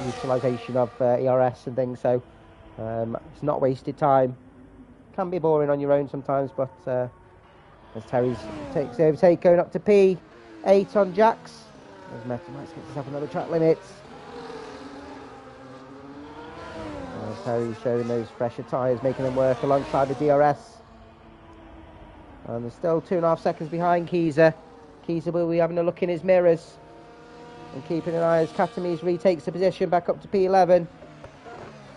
Speaker 1: utilisation of ERS and things, so it's not wasted time. can be boring on your own sometimes, but as Terry's takes the overtake, going up to P8 on Jax. As Metal Mike gets himself another track limit. Terry's showing those fresher tyres, making them work alongside the DRS. And they're still 2.5 seconds behind Kiza. Kiza will be having a look in his mirrors and keeping an eye as Katamise retakes the position back up to P11.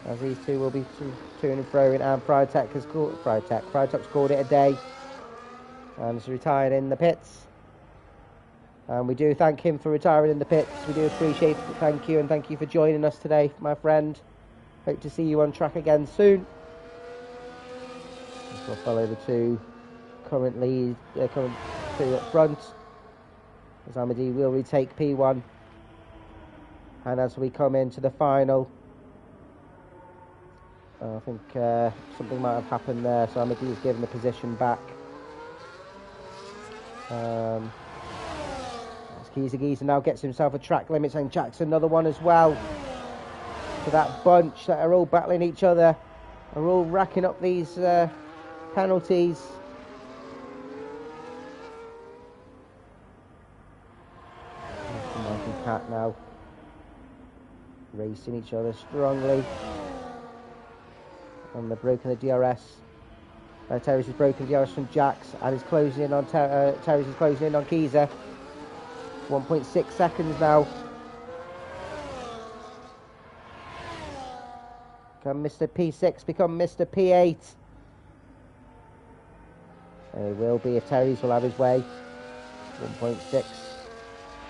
Speaker 1: As these two will be to and fro, and Friedtech's called it a day. And he's retired in the pits. And we do thank him for retiring in the pits. We do appreciate it. Thank you, and thank you for joining us today, my friend. Hope to see you on track again soon. We'll follow the two current two up front. As Amadi will retake P1. And as we come into the final, I think something might have happened there, so Amadi is given the position back. Giza now gets himself a track limit, and Jack's another one as well. To that bunch that are all battling each other, are all racking up these penalties. Mike and Cat now racing each other strongly. And they're broken the DRS. Terry's has broken the DRS from Jax and is closing in on Terry's is closing in on Kiza. 1.6 seconds now. Can Mr. P6 become Mr. P8? And it will be if Terry's will have his way. 1.6.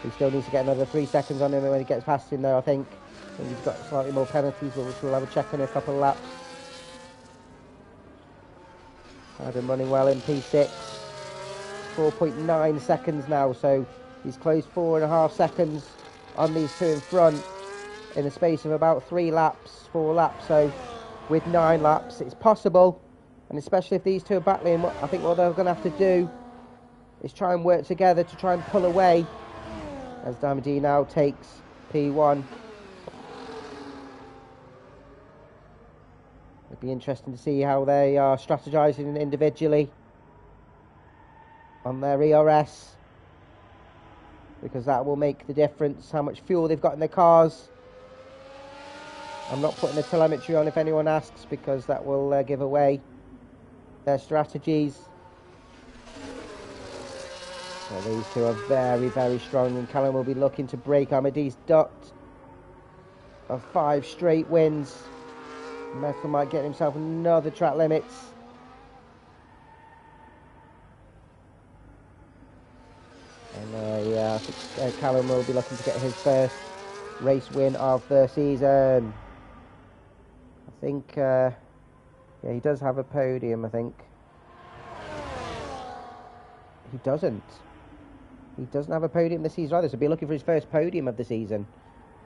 Speaker 1: He still needs to get another 3 seconds on him when he gets past him, though, I think. He's got slightly more penalties, which we'll have a check in a couple of laps. Adam running well in P6. 4.9 seconds now, so he's closed 4.5 seconds on these two in front in the space of about 4 laps. So with 9 laps, it's possible, and especially if these two are battling, I think what they're going to have to do is try and work together to try and pull away. As Damadi now takes P1. It'd be interesting to see how they are strategizing individually on their ERS, because that will make the difference, how much fuel they've got in their cars. I'm not putting the telemetry on if anyone asks, because that will give away their strategies. Well, these two are very, very strong, and Callum will be looking to break Amadi's duct of 5 straight wins. Metal might get himself another track limits. And yeah, I think Callum will be looking to get his first race win of the season. I think, yeah, he does have a podium, I think. He doesn't. He doesn't have a podium this season either, so he'll be looking for his first podium of the season.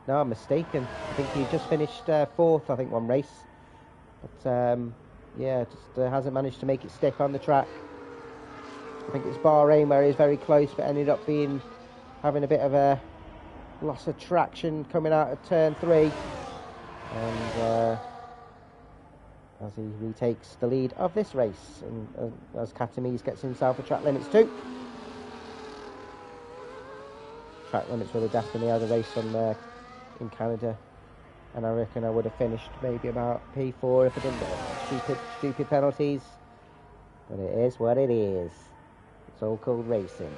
Speaker 1: No, I'm mistaken. I think he just finished 4th, I think, one race. But, yeah, just hasn't managed to make it stick on the track. I think it's Bahrain where he was very close, but ended up having a bit of a loss of traction coming out of turn 3. And as he retakes the lead of this race, and as Katamise gets himself a track limits too. Track limits would have definitely had a race on in Canada, and I reckon I would have finished maybe about P4 if I didn't get stupid penalties. But it is what it is. It's all called racing.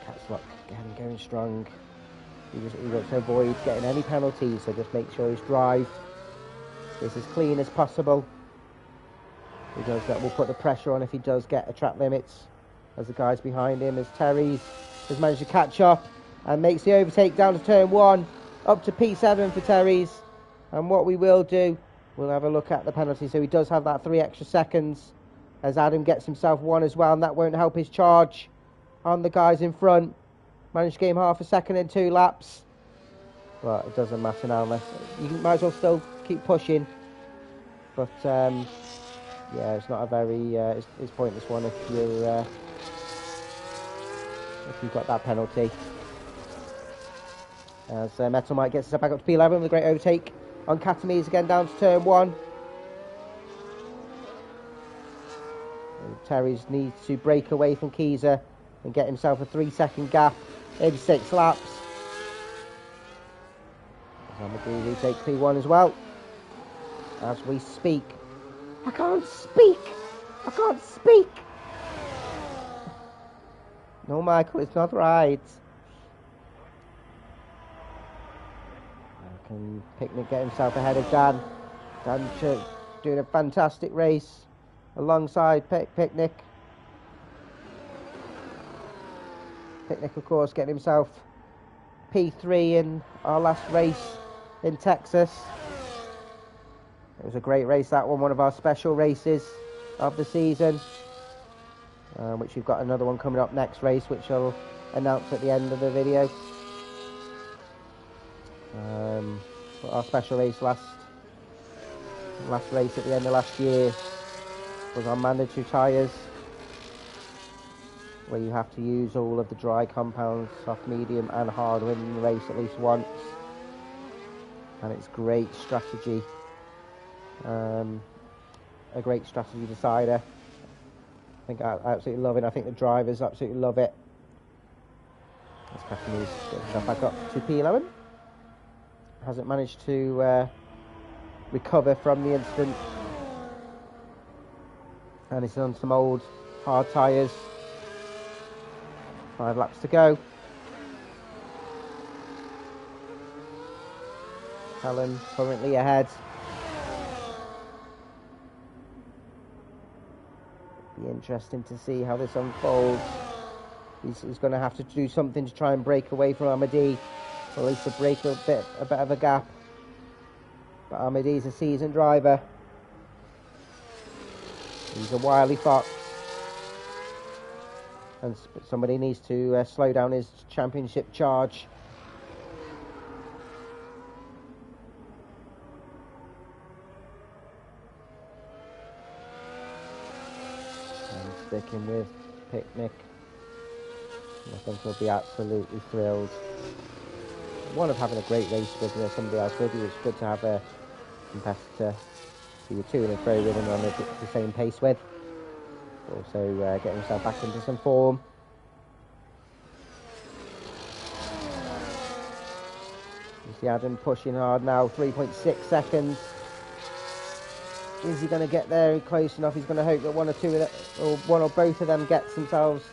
Speaker 1: Cat's Lock again going strong. He wants to avoid getting any penalties, so just make sure his drive is as clean as possible. Because that will put the pressure on if he does get a track limits. As the guys behind him, as Terry's has managed to catch up and makes the overtake down to turn 1, up to P7 for Terry's. And what we will do, we'll have a look at the penalty. So he does have that 3 extra seconds, as Adam gets himself 1 as well, and that won't help his charge on the guys in front. Managed to gain half a second in 2 laps. Well, it doesn't matter now, unless you might as well still keep pushing. But yeah, it's not a very it's pointless one if you've got that penalty. As Metal Mike gets us back up to P11 with a great overtake on Katamise again down to turn 1. Terry's needs to break away from Keezer and get himself a 3-second gap in 6 laps. Amadee retake P1 as well. As we speak. I can't speak! I can't speak! No, Michael, it's not right. Can Picnic get himself ahead of Dan? Dan doing a fantastic race alongside Picnic. Picnic, of course, getting himself P3 in our last race in Texas. It was a great race, that one of our special races of the season, which we've got another one coming up next race, which I'll announce at the end of the video. But our special race last race at the end of last year was on mandatory tyres, where you have to use all of the dry compounds, soft, medium and hard in the race at least once, and it's great strategy, a great strategy decider. I think I absolutely love it. I think the drivers absolutely love it. Let's crack these, get himself back up to P11. Hasn't managed to recover from the incident, and it's on some old hard tyres. 5 laps to go. Callum currently ahead. Be interesting to see how this unfolds. He's going to have to do something to try and break away from Amadee, or at least to break a bit of a gap. But Amadee's a seasoned driver. He's a wily fox, and somebody needs to slow down his championship charge. And sticking with Picnic. I think he'll be absolutely thrilled. One of having a great race with somebody else with you. It's good to have a competitor who you're to and fro with and on the same pace with. Also getting himself back into some form. You see Adam pushing hard now, 3.6 seconds. Is he going to get there close enough? He's going to hope that one or both of them gets themselves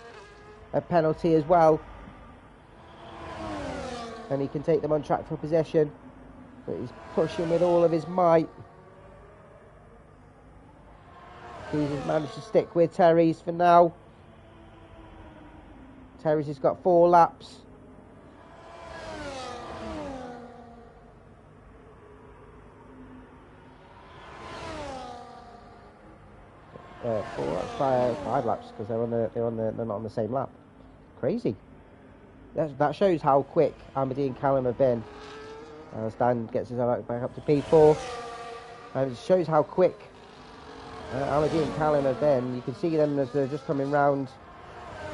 Speaker 1: a penalty as well, and he can take them on track for possession. But he's pushing with all of his might. He's managed to stick with Terry's for now. Terry's has got 4 laps. Five laps, because they're not on the same lap. Crazy. That shows how quick Amadee and Callum have been. As Dan gets his back up to P4, and it shows how quick Amadee and Callum have been. You can see them as they're just coming round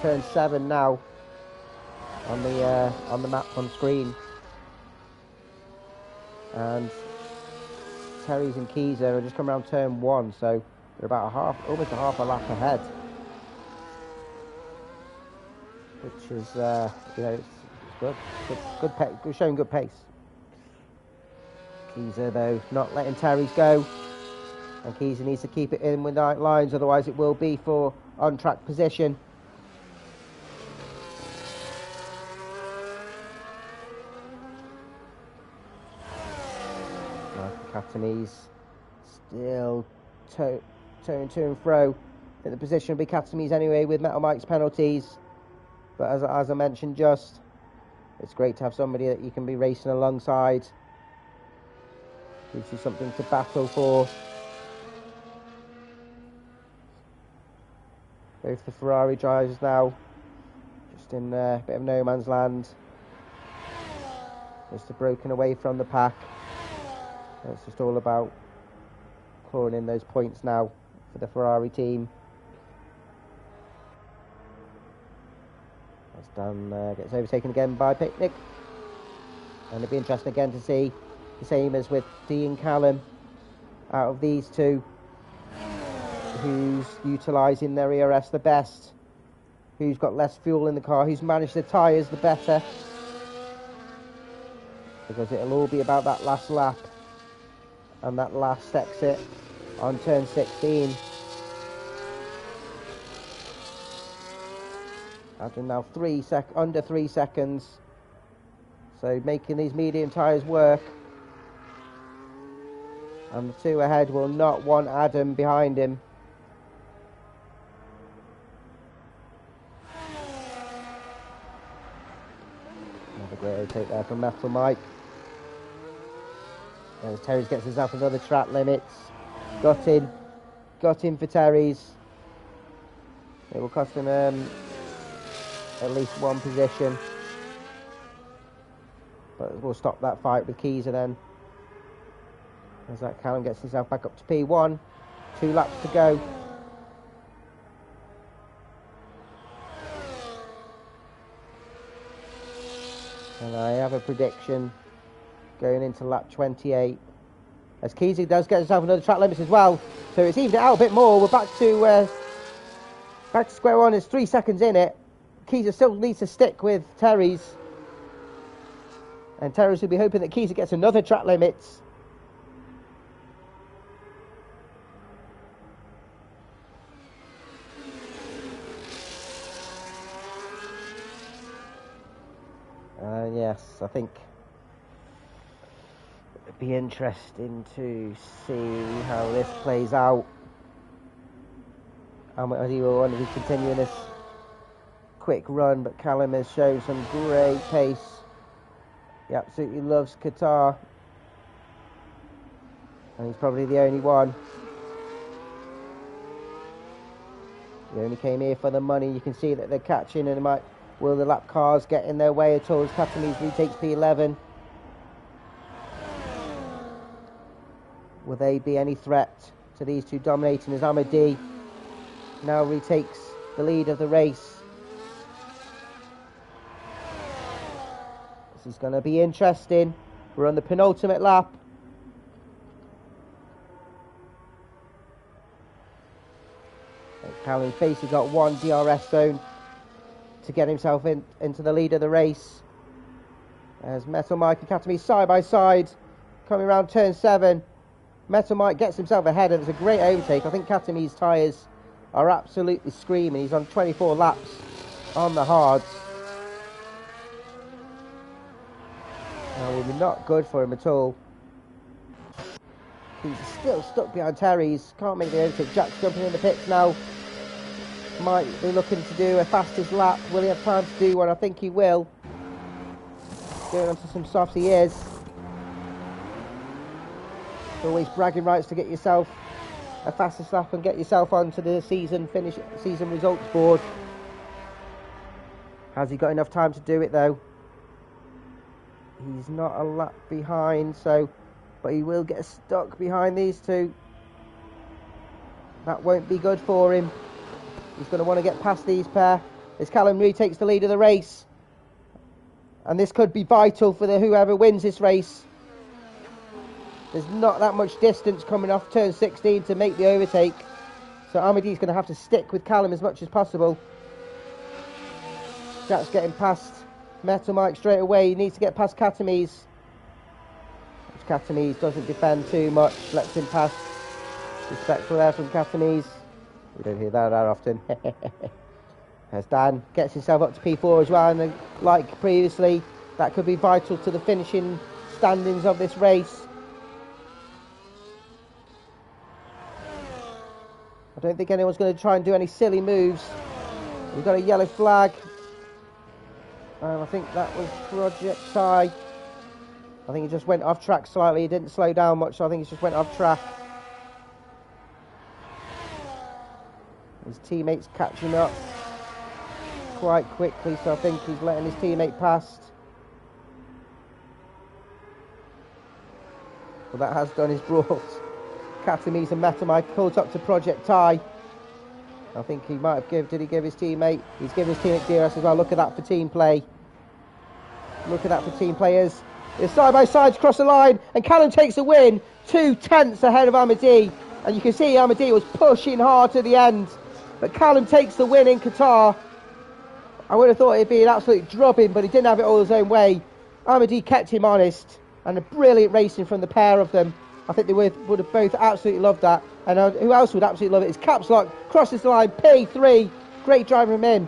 Speaker 1: turn 7 now on the map on screen, and Terry's and Keezer are just coming around turn 1, so they're about almost a half a lap ahead, which is it's good, showing good pace. Keezer though not letting Terry's go, and Keezer needs to keep it in with night lines, otherwise it will be for on track position. Catanese still turning to and fro. I think the position will be Catanese anyway with Metal Mike's penalties, but as I mentioned just, it's great to have somebody that you can be racing alongside. Gives you something to battle for. Both the Ferrari drivers now just in a bit of no man's land, just broken away from the pack. It's just all about clawing in those points now for the Ferrari team. That's done. Gets overtaken again by Picnic, and it'll be interesting again to see the same as with Dee and Callum out of these two. who's utilising their ERS the best, who's got less fuel in the car, who's managed the tyres the better. Because it'll all be about that last lap and that last exit on turn 16. Adding now under 3 seconds. So making these medium tyres work. And the two ahead will not want Adam behind him. Another great overtake there from Metal Mike. As Terry's gets himself another track limits. Got in for Terry's. It will cost him at least one position. But we'll stop that fight with Keezer then. As that Callum gets himself back up to P1. 2 laps to go. And I have a prediction going into lap 28. As Keezer does get himself another track limits as well. So it's evened it out a bit more. We're back to square one. There's 3 seconds in it. Keezer still needs to stick with Terry's. And Terry's will be hoping that Keezer gets another track limits. Yes, I think it'd be interesting to see how this plays out. He will want to be continuing this quick run, but Callum has shown some great pace. He absolutely loves Qatar, and he's probably the only one. He only came here for the money. You can see that they're catching, and will the lap cars get in their way at all as Katamese retakes P11? Will they be any threat to these two dominating as Amadi now retakes the lead of the race? This is going to be interesting. We're on the penultimate lap. Callum basically got one DRS zone to get himself into the lead of the race. As Metal Mike and Katamese side by side coming around turn 7. Metal Mike gets himself ahead, and it's a great overtake. I think Katamese's tyres are absolutely screaming. He's on 24 laps on the hards. That will be not good for him at all. He's still stuck behind Terry's. Can't make the overtake. Jack's jumping in the pits now. Might be looking to do a fastest lap. Will he have time to do one? I think he will. Going on to some softs he is. Always bragging rights to get yourself a fastest lap and get yourself onto the season results board. Has he got enough time to do it though? He's not a lap behind, but he will get stuck behind these two. That won't be good for him. He's going to want to get past these pair as Callum retakes the lead of the race. And this could be vital for whoever wins this race. There's not that much distance coming off turn 16 to make the overtake. So Amadi's going to have to stick with Callum as much as possible. Jack's getting past Metal Mike straight away. He needs to get past Katamese. Katamese doesn't defend too much, lets him pass. Respectful there from Katamese. We don't hear that often. As Dan gets himself up to P4 as well, and like previously, that could be vital to the finishing standings of this race. I don't think anyone's going to try and do any silly moves. We've got a yellow flag. And I think that was Project Ty. I think he just went off track slightly. He didn't slow down much, so I think he just went off track. His teammate's catching up quite quickly, so I think he's letting his teammate past. But that has done his brought Katamese and Metal Mike caught up to Project Ty. I think he might have did he give his teammate? He's given his teammate DRS as well. Look at that for team play. Look at that for team players. It's side by sides across the line, and Callum takes the win. 2 tenths ahead of Amadi. And you can see Ahmadi was pushing hard to the end. But Callum takes the win in Qatar. I would have thought it'd be an absolute drubbing, but he didn't have it all his own way. Ahmadi kept him honest, and a brilliant racing from the pair of them. I think they would have both absolutely loved that. And who else would absolutely love it is Caps Lock, crosses the line, P3. Great drive from him.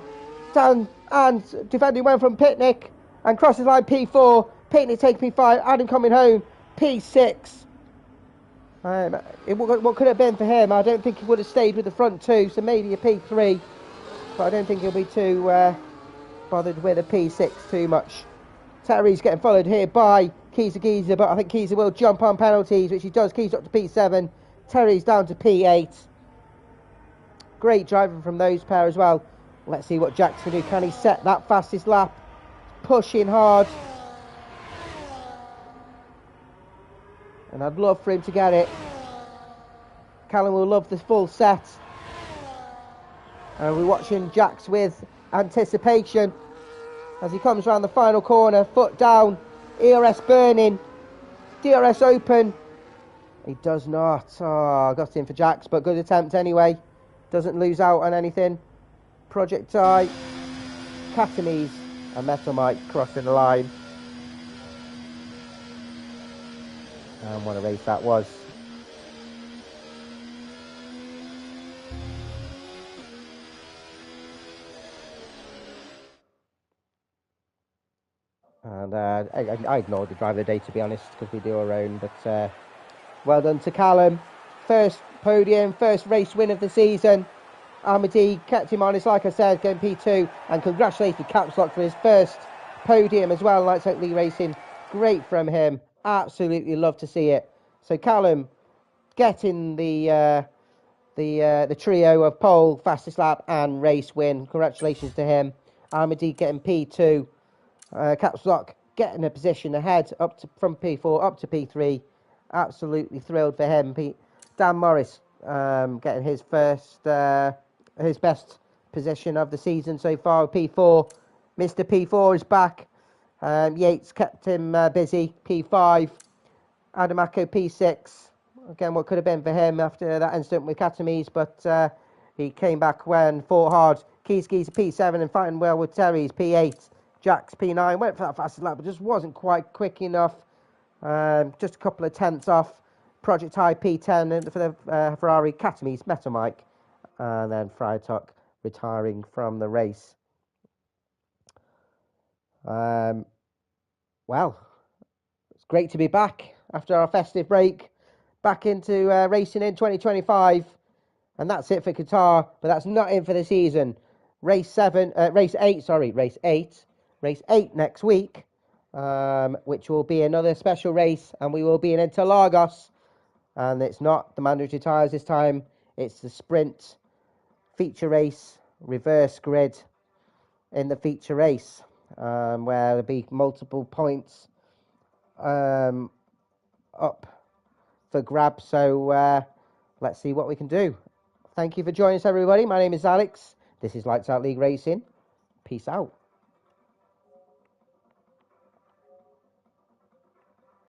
Speaker 1: Down and defending went from Picnic, and crosses the line, P4. Picnic taking P5, Adam coming home, P6. What could it have been for him? I don't think he would have stayed with the front two, so maybe a P3. But I don't think he'll be too bothered with a P6 too much. Terry's getting followed here by Geezer, but I think Geezer will jump on penalties, which he does. Geezer up to P7. Terry's down to P8. Great driving from those pair as well. Let's see what Jack's can do. Can he set that fastest lap? Pushing hard. And I'd love for him to get it. Callum will love the full set. And we're watching Jax with anticipation as he comes around the final corner, foot down, ERS burning, DRS open. He does not. Oh, got in for Jax, but good attempt anyway. Doesn't lose out on anything. Project I, Catamies and Metal Mike crossing the line. And what a race that was. And I ignored the driver of the day, to be honest, because we do our own. But well done to Callum. First podium, first race win of the season. Ahmadi kept him honest, like I said, getting P2. And congratulated Caps Lock for his first podium as well. Lights Out League Racing. Great from him. Absolutely love to see it. So Callum getting the trio of pole, fastest lap and race win. Congratulations to him. Ahmadi getting P2. Caps Lock getting a position ahead from P4 up to P3. Absolutely thrilled for him. Dan Morris getting his first, his best position of the season so far. P4. Mr. P4 is back. Yates kept him busy. P5. Adamako P6. Again, what could have been for him after that incident with Catamies, but he came back when fought hard. Keys P7 and fighting well with Terry's P8. Jack's P9 went for that fastest lap, but just wasn't quite quick enough. Just a couple of tenths off. Project High P10 for the Ferrari Catamies Metal Mike, and then Freitag retiring from the race. Well, it's great to be back after our festive break, back into racing in 2025, and that's it for Qatar. But that's not it for the season. Race 8 next week, which will be another special race, and we will be in Interlagos. And it's not the mandatory tyres this time, it's the sprint feature race, reverse grid in the feature race, where there'll be multiple points up for grabs. So let's see what we can do. Thank you for joining us, everybody. My name is Alex. This is Lights Out League Racing. Peace out.